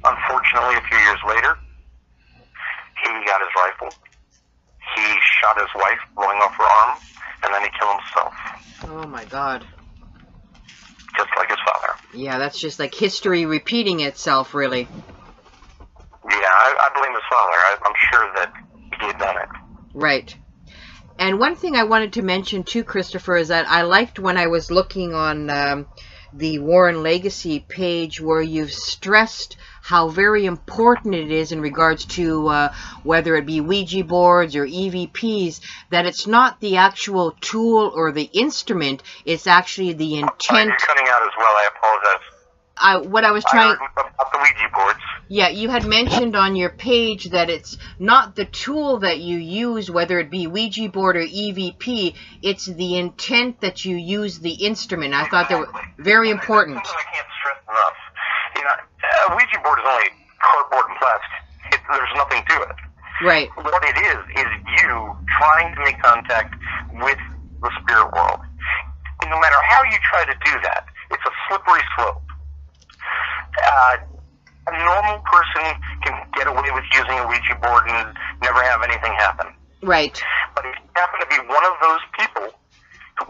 Speaker 3: Unfortunately, a few years later, he got his rifle. He shot his wife, blowing off her arm, and then he killed himself.
Speaker 2: Oh my God.
Speaker 3: Just like his father.
Speaker 2: Yeah, that's just like history repeating itself, really.
Speaker 3: Yeah, I blame his father. I'm sure that he had done it.
Speaker 2: Right. And one thing I wanted to mention too, Christopher, is that I liked when I was looking on the Warren Legacy page where you've stressed how very important it is in regards to whether it be Ouija boards or EVPs, that it's not the actual tool or the instrument, it's actually the intent.
Speaker 3: You're cutting out as well, I apologize.
Speaker 2: What I was trying...
Speaker 3: I heard about the Ouija boards.
Speaker 2: Yeah, you had mentioned on your page that it's not the tool that you use, whether it be Ouija board or EVP, it's the intent that you use the instrument. I thought that was very important.
Speaker 3: That's something I can't stress enough. You know, a Ouija board is only cardboard and plastic. There's nothing to it.
Speaker 2: Right.
Speaker 3: What it is you trying to make contact with the spirit world. And no matter how you try to do that, it's a slippery slope. A normal person can get away with using a Ouija board and never have anything happen.
Speaker 2: Right.
Speaker 3: But if you happen to be one of those people,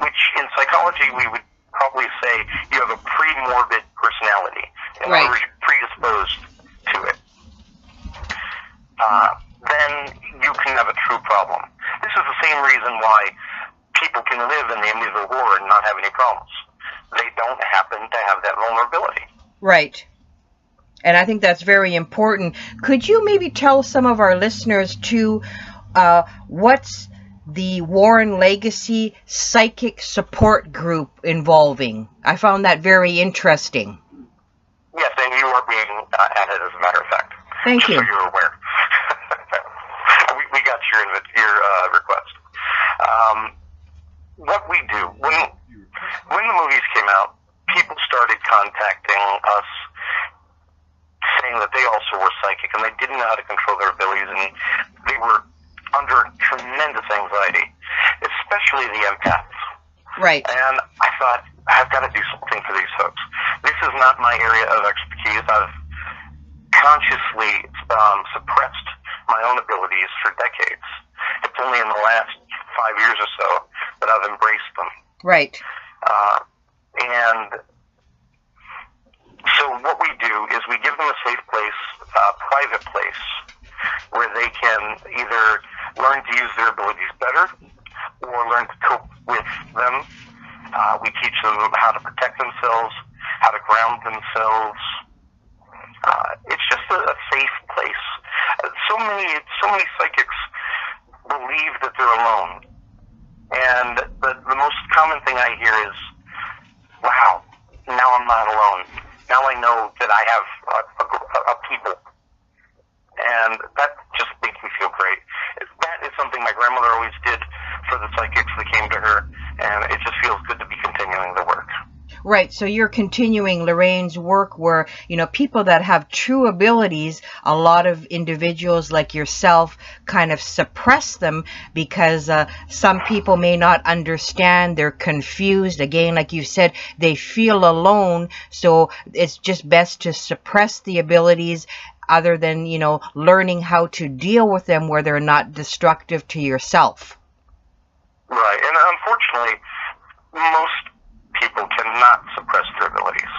Speaker 3: which in psychology we would probably say you have a pre-morbid personality. In other words, you're predisposed to it. Then you can have a true problem. This is the same reason why people can live in the Amityville Horror and not have any problems. They don't happen to have that vulnerability.
Speaker 2: Right. And I think that's very important. Could you maybe tell some of our listeners, too, what's the Warren Legacy Psychic Support Group involving? I found that very interesting.
Speaker 3: Yes, and you are being added, as a matter of fact.
Speaker 2: Thank you.
Speaker 3: So you're aware. we got your request. What we do, when the movies came out, people started contacting us saying that they also were psychic and they didn't know how to control their abilities, and they were under tremendous anxiety, especially the empaths.
Speaker 2: Right.
Speaker 3: And I thought, I've got to do something for these folks. This is not my area of expertise. I've consciously suppressed my own abilities for decades. It's only in the last 5 years or so that I've embraced them.
Speaker 2: Right.
Speaker 3: And so what we do is we give them a safe place, a private place, where they can either learn to use their abilities better or learn to cope with them. We teach them how to protect themselves, how to ground themselves. It's just a safe place. So many psychics believe that they're alone. And the most common thing I hear is, wow, now I'm not alone. Now I know that I have a people. And that just makes me feel great. That is something my grandmother always did for the psychics that came to her, and it just feels good to be continuing the work.
Speaker 2: Right, so you're continuing Lorraine's work where, you know, people that have true abilities, a lot of individuals like yourself kind of suppress them because some people may not understand, they're confused. Again, like you said, they feel alone, so it's just best to suppress the abilities other than, you know, learning how to deal with them where they're not destructive to yourself.
Speaker 3: Right, and unfortunately, most people cannot suppress their abilities.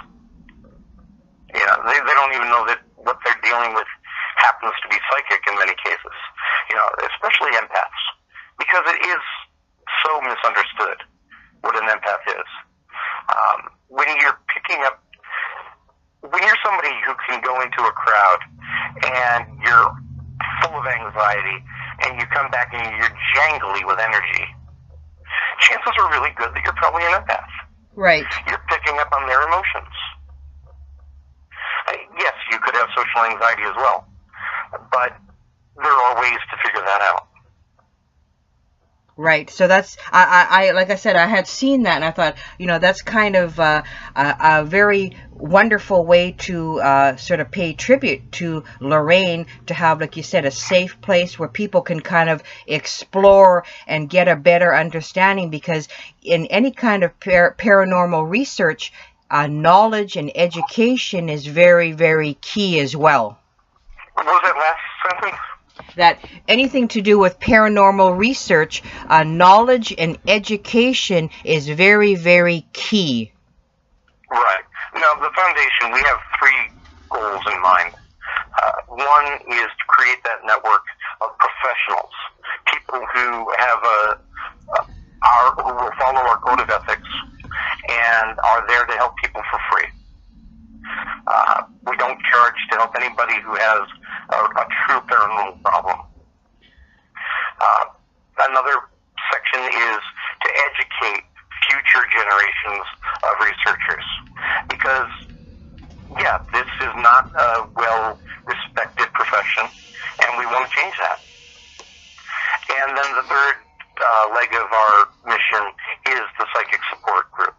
Speaker 3: Yeah, they don't even know that what they're dealing with happens to be psychic in many cases. You know, especially empaths, because it is so misunderstood what an empath is. When you're somebody who can go into a crowd and you're full of anxiety and you come back and you're jangly with energy, chances are really good that you're probably an empath.
Speaker 2: Right.
Speaker 3: You're picking up on their emotions. Yes, you could have social anxiety as well, but there are ways to figure that out.
Speaker 2: Right. So that's, I like I said, I had seen that, and I thought, you know, that's kind of a very wonderful way to sort of pay tribute to Lorraine, to have, like you said, a safe place where people can kind of explore and get a better understanding, because in any kind of paranormal research, knowledge and education is very, very key as well.
Speaker 3: What was that last sentence?
Speaker 2: That anything to do with paranormal research, knowledge and education is very, very key.
Speaker 3: Right. Now, the foundation, we have 3 goals in mind. One is to create that network of professionals, people who have who will follow our code of ethics and are there to help people for free. We don't charge to help anybody who has a true paranormal problem. Another section is to educate future generations of researchers, because, yeah, this is not a well-respected profession, and we want to change that. And then the third leg of our mission is the psychic support group.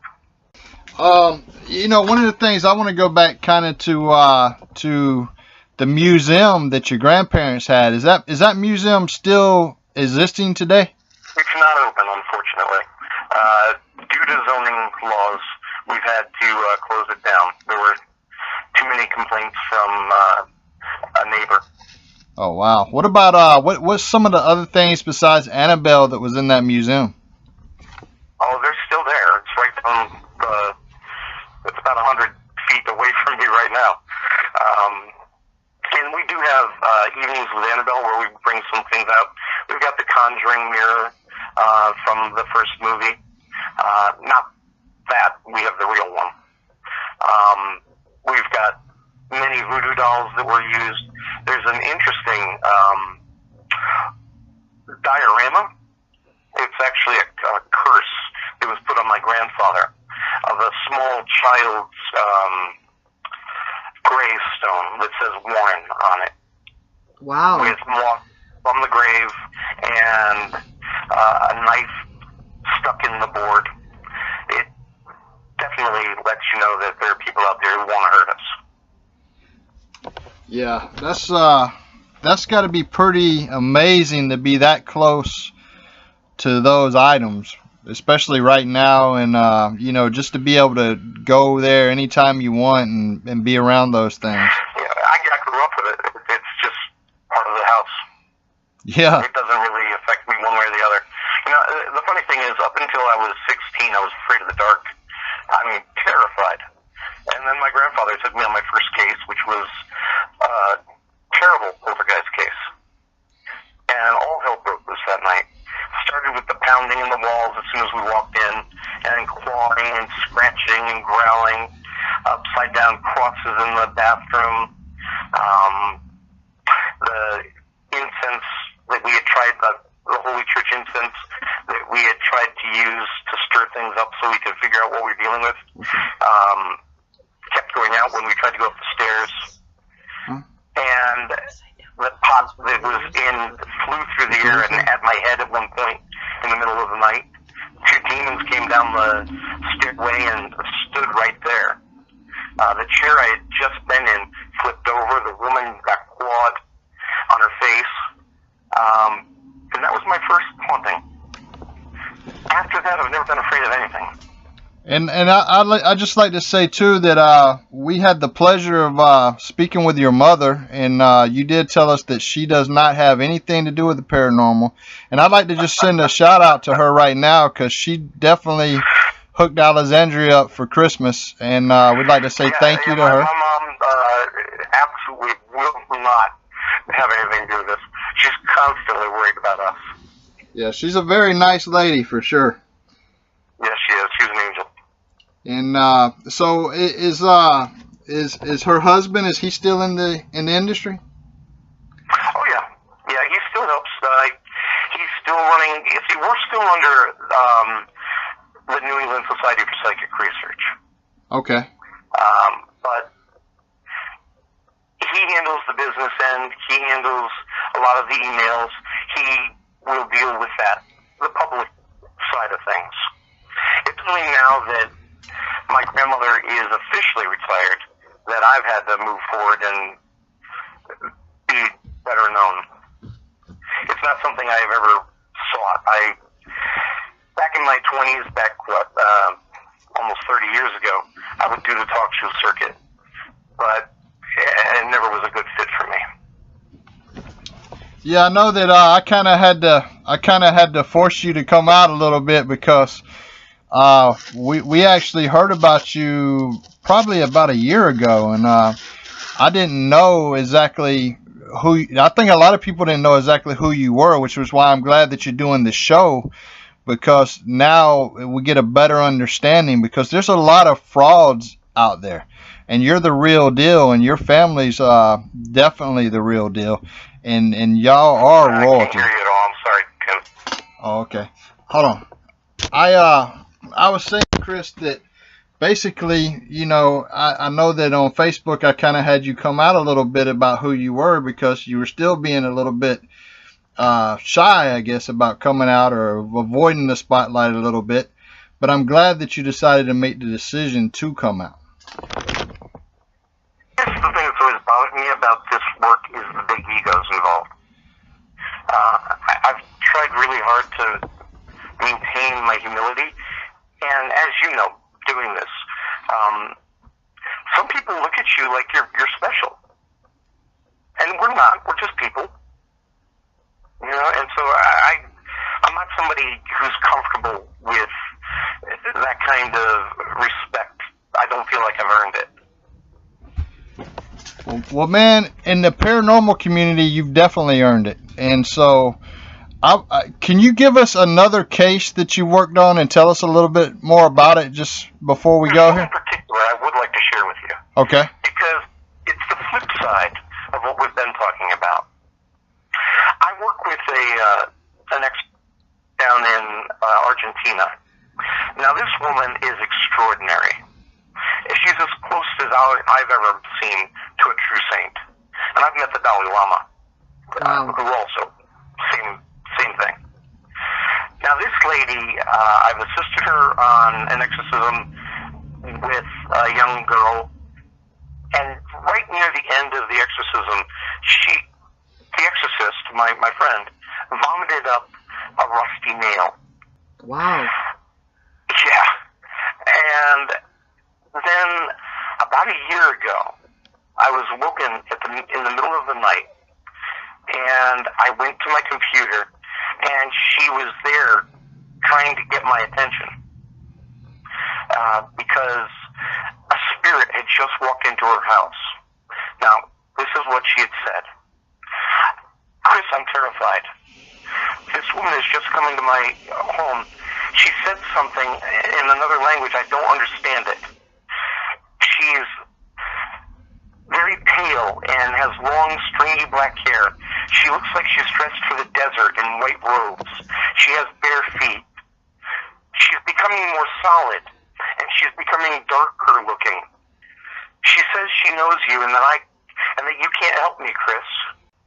Speaker 1: You know, one of the things I want to go back kind of to the museum that your grandparents had. Is that museum still existing today?
Speaker 3: It's not open, unfortunately. Due to zoning laws, we've had to close it down. There were too many complaints from a neighbor.
Speaker 1: Oh wow! What about what's some of the other things besides Annabelle that was in that museum?
Speaker 3: Oh, they're still there. It's right down it's about 100 feet away from me right now. And we do have evenings with Annabelle where we bring some things out. We've got the Conjuring Mirror from the first movie. Not that, we have the real one. We've got many voodoo dolls that were used. There's an interesting diorama. It's actually a curse that was put on my grandfather of a small child's gravestone that says Warren on it.
Speaker 2: Wow.
Speaker 3: With moss from the grave and a knife stuck in the board. It definitely lets you know that there are people out there who want to hurt us.
Speaker 1: Yeah, that's got to be pretty amazing to be that close to those items, especially right now, and you know, just to be able to go there anytime you want and be around those things.
Speaker 3: Yeah, I grew up with it. It's just part of the house.
Speaker 1: Yeah.
Speaker 3: It doesn't really affect me one way or the other. You know, the funny thing is, up until I was 16, I was afraid of the dark. I mean, terrified. And then my grandfather took me on my first case, which was a terrible poltergeist case. And all hell broke loose that night. Started with the pounding in the walls as soon as we walked in, and then clawing and scratching and growling, upside down crosses in the bathroom, the incense that we had tried, the Holy Church incense that we had tried to use to stir things up so we could figure out what we were dealing with, kept going out when we tried to go up the stairs. And the pot that was in flew through the air and at my head at one point in the middle of the night. 2 demons came down the stairway and stood right there. The chair I had just been in flipped over. The woman got clawed on her face. And that was my first haunting. After that, I've never been afraid of anything. And
Speaker 1: I'd just like to say too that we had the pleasure of speaking with your mother, and you did tell us that she does not have anything to do with the paranormal. And I'd like to just send a shout out to her right now, because she definitely hooked Alexandria up for Christmas, and we'd like to say thank you to her.
Speaker 3: My mom absolutely will not have anything to do with this. She's constantly worried about us.
Speaker 1: Yeah, she's a very nice lady for sure.
Speaker 3: Yes, she is. She's an angel.
Speaker 1: And so is her husband? Is he still in the industry?
Speaker 3: Oh yeah, he still helps. running, you see, we're still under the New England Society for Psychic Research.
Speaker 1: Okay.
Speaker 3: But he handles the business end. He handles a lot of the emails. He will deal with that, the public side of things. It's only now that my grandmother is officially retired that I've had to move forward and be better known. It's not something I've ever sought. Back in my 20s, almost 30 years ago, I would do the talk show circuit, but it never was a good fit for me.
Speaker 1: Yeah, I know that I kind of had to force you to come out a little bit because we actually heard about you probably about a year ago, and I didn't know exactly who. I think a lot of people didn't know exactly who you were, which was why I'm glad that you're doing the show, because now we get a better understanding, because there's a lot of frauds out there, and you're the real deal, and your family's definitely the real deal, and y'all are royalty.
Speaker 3: I can't hear you at all. I'm sorry, Tim.
Speaker 1: Oh, okay. Hold on. I was saying, Chris, that basically, you know, I know that on Facebook I kind of had you come out a little bit about who you were, because you were still being a little bit shy, I guess, about coming out or avoiding the spotlight a little bit. But I'm glad that you decided to make the decision to come out.
Speaker 3: Here's the thing that's always bothered me about this work is the big egos involved. I've tried really hard to maintain my humility, and as you know, doing this, some people look at you like you're special, and we're not. We're just people, you know. And so I'm not somebody who's comfortable with that kind of respect. I don't feel like I've earned it.
Speaker 1: Well, man, in the paranormal community, you've definitely earned it. And so, can you give us another case that you worked on and tell us a little bit more about it just before we go here?
Speaker 3: In particular, I would like to share with you.
Speaker 1: Okay.
Speaker 3: Because it's the flip side of what we've been talking about. I work with an expert down in Argentina. Now, this woman is extraordinary. She's as close as I've ever seen to a true saint. And I've met the Dalai Lama, who also, same thing. Now, this lady, I've assisted her on an exorcism with a young girl, and right near the end of the exorcism, the exorcist, my friend, vomited up a rusty nail.
Speaker 2: Wow.
Speaker 3: Yeah. And then, about a year ago, I was woken in the middle of the night, and I went to my computer, and she was there trying to get my attention, because a spirit had just walked into her house. Now, this is what she had said. Chris, I'm terrified. This woman is just coming to my home. She said something in another language. I don't understand it. She's very pale and has long, stringy black hair. She looks like she's dressed for the desert in white robes. She has bare feet. She's becoming more solid, and she's becoming darker looking. She says she knows you, and that you can't help me, Chris.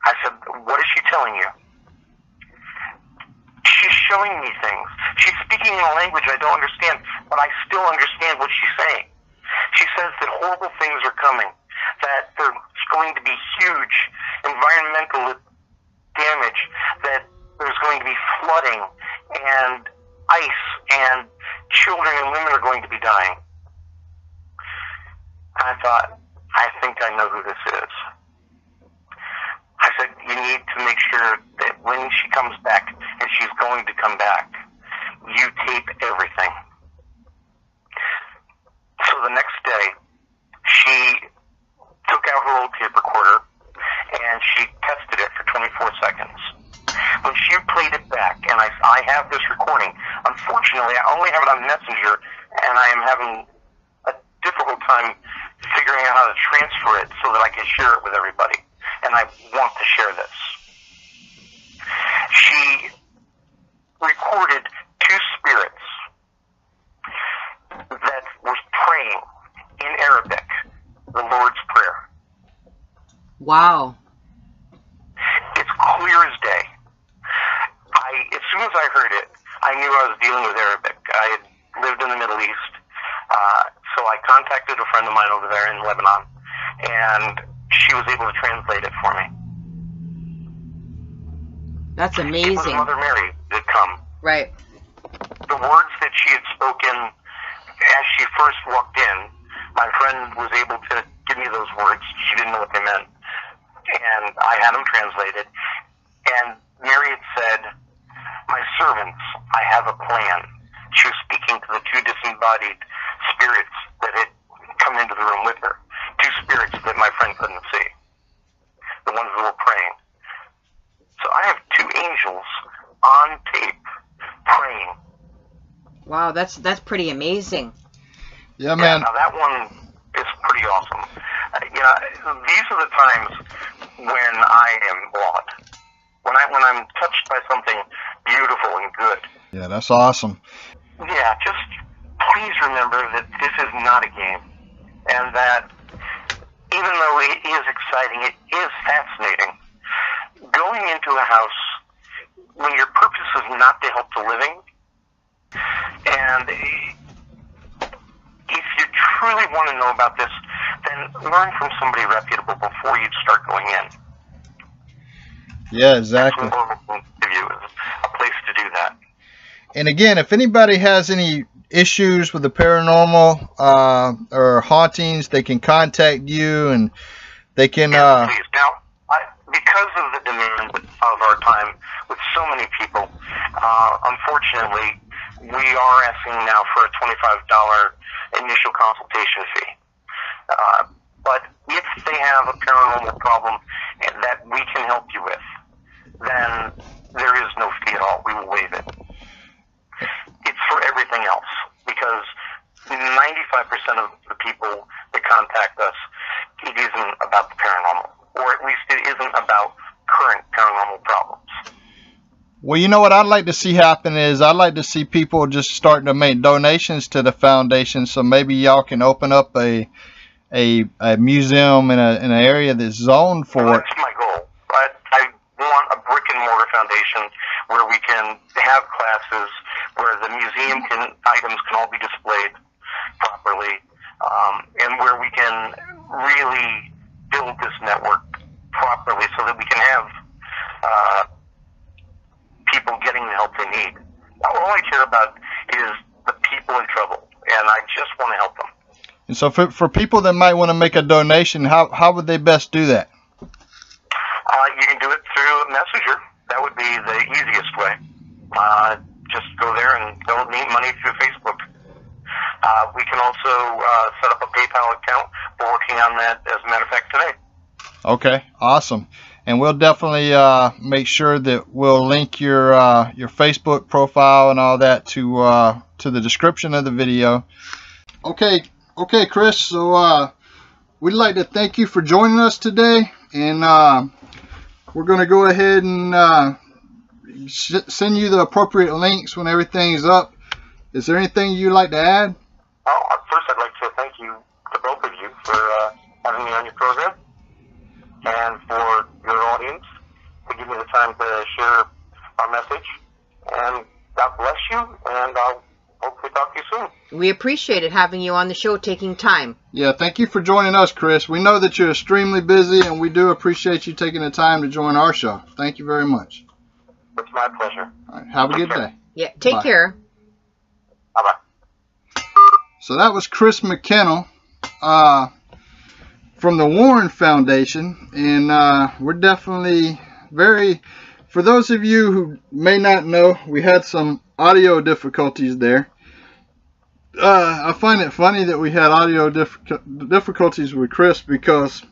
Speaker 3: I said, what is she telling you? She's showing me things. She's speaking in a language I don't understand, but I still understand what she's saying. She says that horrible things are coming, that there's going to be huge environmental damage, that there's going to be flooding and ice, and children and women are going to be dying. I thought, I think I know who this is. I said, you need to make sure that when she comes back, and she's going to come back, you tape everything. So the next day, she took out her old tape recorder, and she tested it for 24 seconds. When she played it back, and I have this recording, unfortunately, I only have it on Messenger, and I am having a difficult time figuring out how to transfer it so that I can share it with everybody. And I want to share this. She recorded two spirits that was praying in Arabic, the Lord's Prayer.
Speaker 2: Wow.
Speaker 3: It's clear as day. As soon as I heard it, I knew I was dealing with Arabic. I had lived in the Middle East, so I contacted a friend of mine over there in Lebanon, and she was able to translate it for me.
Speaker 2: That's
Speaker 3: It was
Speaker 2: amazing.
Speaker 3: Mother Mary that come.
Speaker 2: Right.
Speaker 3: The words that she had spoken as she first walked in, my friend was able to give me those words. She didn't know what they meant. And I had them translated. And Mary had said, "My servants, I have a plan." She was speaking to the two disembodied spirits that had come into the room with her. Two spirits that my friend couldn't see. The ones that were praying. So I have two angels on tape praying.
Speaker 2: Wow, that's pretty amazing.
Speaker 1: Yeah, man.
Speaker 3: Now that one is pretty awesome. These are the times when I am awed. When I'm touched by something beautiful and good.
Speaker 1: Yeah, that's awesome.
Speaker 3: Yeah, just please remember that this is not a game. And that even though it is exciting, it is fascinating. Going into a house when your purpose is not to help the living, and if you truly want to know about this, then learn from somebody reputable before you start going in.
Speaker 1: Yeah, exactly.
Speaker 3: That's what we'll give you is a place to do that.
Speaker 1: And again, if anybody has any issues with the paranormal or hauntings, they can contact you, and they can.
Speaker 3: Yes, please. Now, because of the demand of our time with so many people, unfortunately, we are asking now for a $25 initial consultation fee. But if they have a paranormal problem that we can help you with, then there is no fee at all. We will waive it. It's for everything else, because 95% of the people that contact us, it isn't about the paranormal, or at least it isn't about current paranormal problems.
Speaker 1: Well, you know what I'd like to see happen is I'd like to see people just starting to make donations to the foundation, so maybe y'all can open up a museum in an area that's zoned for it.
Speaker 3: That's my goal. I want a brick and mortar foundation where we can have classes, where the museum items can all be displayed properly, and where we can really build this network properly so that we can have people getting the help they need. All I care about is the people in trouble, and I just want to help them.
Speaker 1: And so for people that might want to make a donation, how would they best do that?
Speaker 3: You can do it through Messenger. That would be the easiest way. Just go there and donate money through Facebook. We can also set up a PayPal account. We're working on that, as a matter of fact, today.
Speaker 1: Okay, awesome. And we'll definitely make sure that we'll link your Facebook profile and all that to the description of the video. Okay, Chris. So we'd like to thank you for joining us today, and we're going to go ahead and send you the appropriate links when everything's up. Is there anything you'd like to add?
Speaker 3: First, I'd like to thank you, to both of you, for having me on your program, and for your audience to give me the time to share our message. And God bless you, and I'll hopefully talk to you soon.
Speaker 2: We appreciate it, having you on the show, taking time.
Speaker 1: Yeah, thank you for joining us, Chris. We know that you're extremely busy, and we do appreciate you taking the time to join our show. Thank you very much.
Speaker 3: It's my pleasure.
Speaker 1: All right, have a good day.
Speaker 2: Yeah, take care.
Speaker 3: Bye-bye.
Speaker 1: So that was Chris McKinnell from the Warren Foundation, and we're definitely for those of you who may not know, we had some audio difficulties there. I find it funny that we had audio difficulties with Chris, because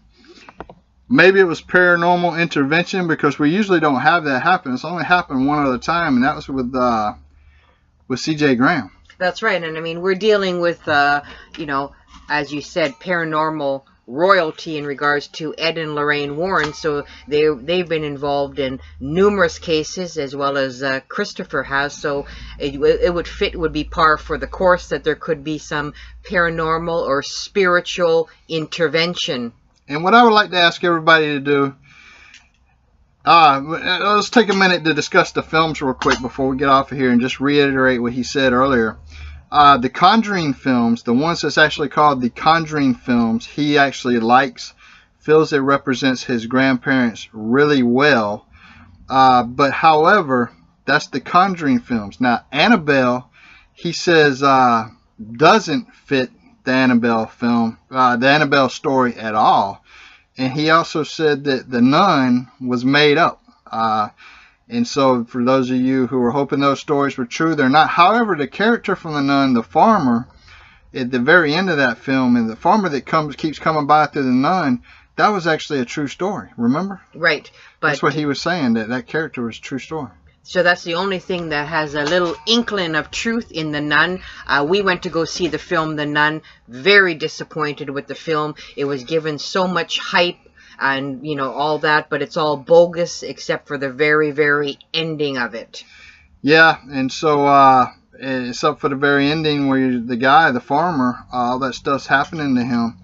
Speaker 1: maybe it was paranormal intervention, because we usually don't have that happen. It's only happened one other time, and that was with C.J. Graham.
Speaker 2: That's right, and I mean, we're dealing with, you know, as you said, paranormal royalty in regards to Ed and Lorraine Warren, so they've been involved in numerous cases, as well as Christopher has, so it would be par for the course that there could be some paranormal or spiritual intervention.
Speaker 1: And what I would like to ask everybody to do, let's take a minute to discuss the films real quick before we get off of here and just reiterate what he said earlier. The Conjuring films, the ones that's actually called the Conjuring films, he actually likes, feels it represents his grandparents really well. But however, that's the Conjuring films. Now, Annabelle, he says, doesn't fit the Annabelle film, the Annabelle story at all. And he also said that The Nun was made up. And so for those of you who were hoping those stories were true, they're not. However, the character from The Nun, the farmer, at the very end of that film, and the farmer that keeps coming by through The Nun, that was actually a true story. Remember?
Speaker 2: Right. But
Speaker 1: that's what he was saying, that character was a true story.
Speaker 2: So that's the only thing that has a little inkling of truth in The Nun. We went to go see the film The Nun. Very disappointed with the film. It was given so much hype and, you know, all that, but it's all bogus except for the very, very ending of it.
Speaker 1: Yeah, and so except for the very ending where the guy, the farmer, all that stuff's happening to him,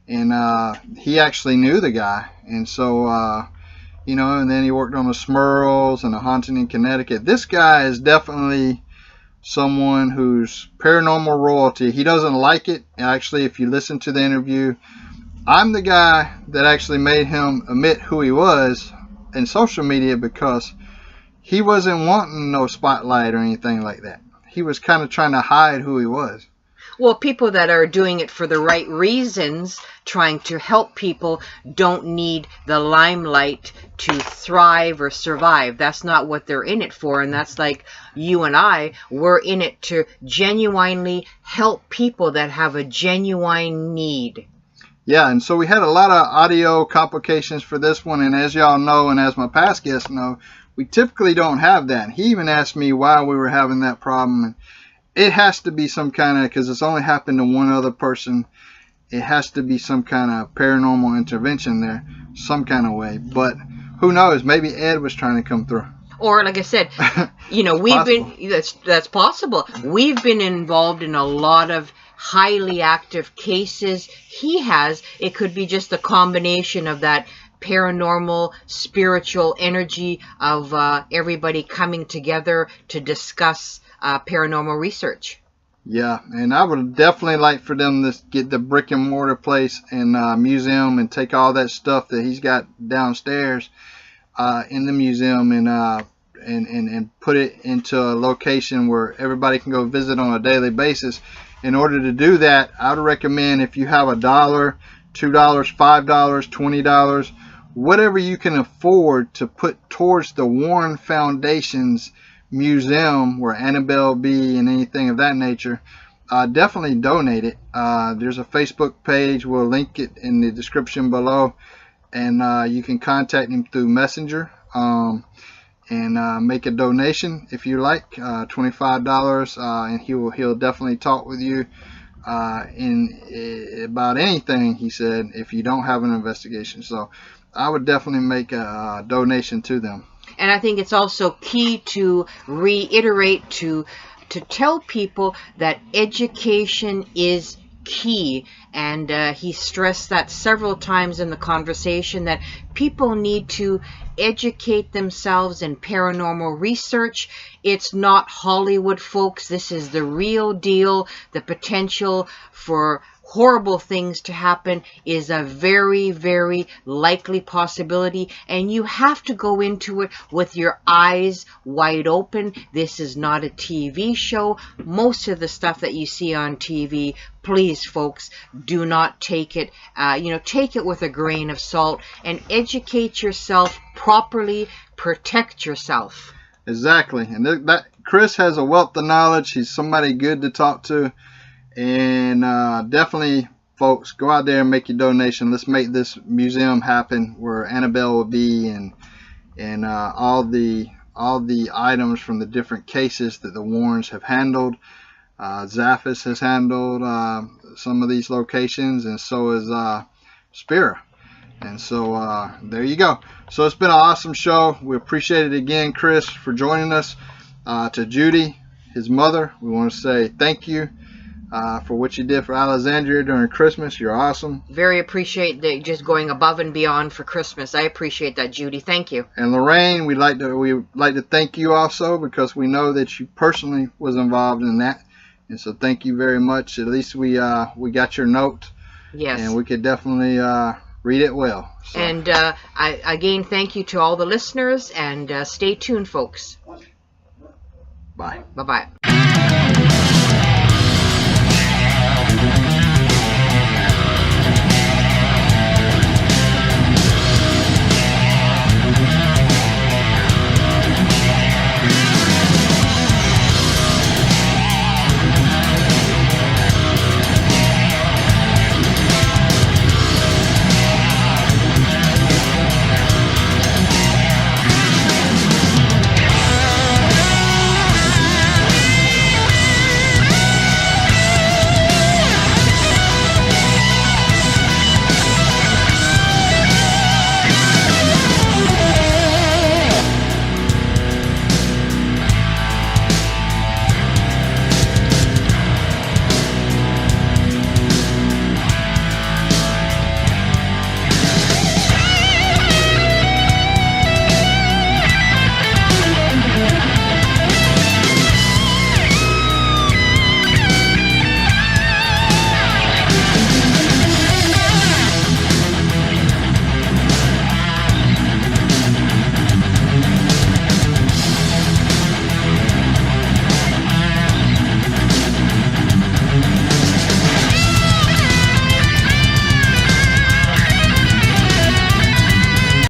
Speaker 1: and he actually knew the guy, and so you know, and then he worked on the Smurls and the Haunting in Connecticut. This guy is definitely someone who's paranormal royalty. He doesn't like it. Actually, if you listen to the interview, I'm the guy that actually made him admit who he was in social media, because he wasn't wanting no spotlight or anything like that. He was kind of trying to hide who he was.
Speaker 2: Well, people that are doing it for the right reasons, trying to help people, don't need the limelight to thrive or survive. That's not what they're in it for. And that's like you and I, we're in it to genuinely help people that have a genuine need.
Speaker 1: Yeah, and so we had a lot of audio complications for this one, and as y'all know, and as my past guests know, we typically don't have that. He even asked me why we were having that problem, and it has to be some kind of, because it's only happened to one other person, it has to be some kind of paranormal intervention there, some kind of way. But who knows, maybe Ed was trying to come through.
Speaker 2: Or, like I said, you know, that's possible. We've been involved in a lot of highly active cases. He has. It could be just a combination of that paranormal, spiritual energy of everybody coming together to discuss paranormal research.
Speaker 1: Yeah, and I would definitely like for them to get the brick and mortar place and museum and take all that stuff that he's got downstairs in the museum and put it into a location where everybody can go visit on a daily basis. In order to do that, I would recommend, if you have $1, $2, $5, $20, whatever you can afford to put towards the Warren Foundation's museum where Annabelle be and anything of that nature, definitely donate it. There's a Facebook page. We'll link it in the description below, and you can contact him through Messenger and make a donation if you like, $25, and he'll definitely talk with you about anything, he said, if you don't have an investigation. So I would definitely make a donation to them.
Speaker 2: And I think it's also key to reiterate, to tell people that education is key. And he stressed that several times in the conversation, that people need to educate themselves in paranormal research. It's not Hollywood, folks. This is the real deal. The potential for horrible things to happen is a very, very likely possibility, and you have to go into it with your eyes wide open. This is not a TV show. Most of the stuff that you see on TV, please, folks, do not take it, take it with a grain of salt, and educate yourself properly, protect yourself.
Speaker 1: Exactly. And that Chris has a wealth of knowledge. He's somebody good to talk to. And definitely, folks, go out there and make your donation. Let's make this museum happen where Annabelle will be, and all the items from the different cases that the Warrens have handled. Zaffis has handled some of these locations, and so Spira. And so there you go. So it's been an awesome show. We appreciate it again, Chris, for joining us. To Judy, his mother, we want to say thank you for what you did for Alexandria during Christmas. You're awesome.
Speaker 2: Very appreciate that, just going above and beyond for Christmas. I appreciate that, Judy. Thank you.
Speaker 1: And Lorraine, we'd like to thank you also, because we know that you personally was involved in that. And so thank you very much. At least we got your note.
Speaker 2: Yes.
Speaker 1: And we could definitely read it well. So.
Speaker 2: And again, thank you to all the listeners, and stay tuned, folks.
Speaker 1: Bye.
Speaker 2: Bye-bye.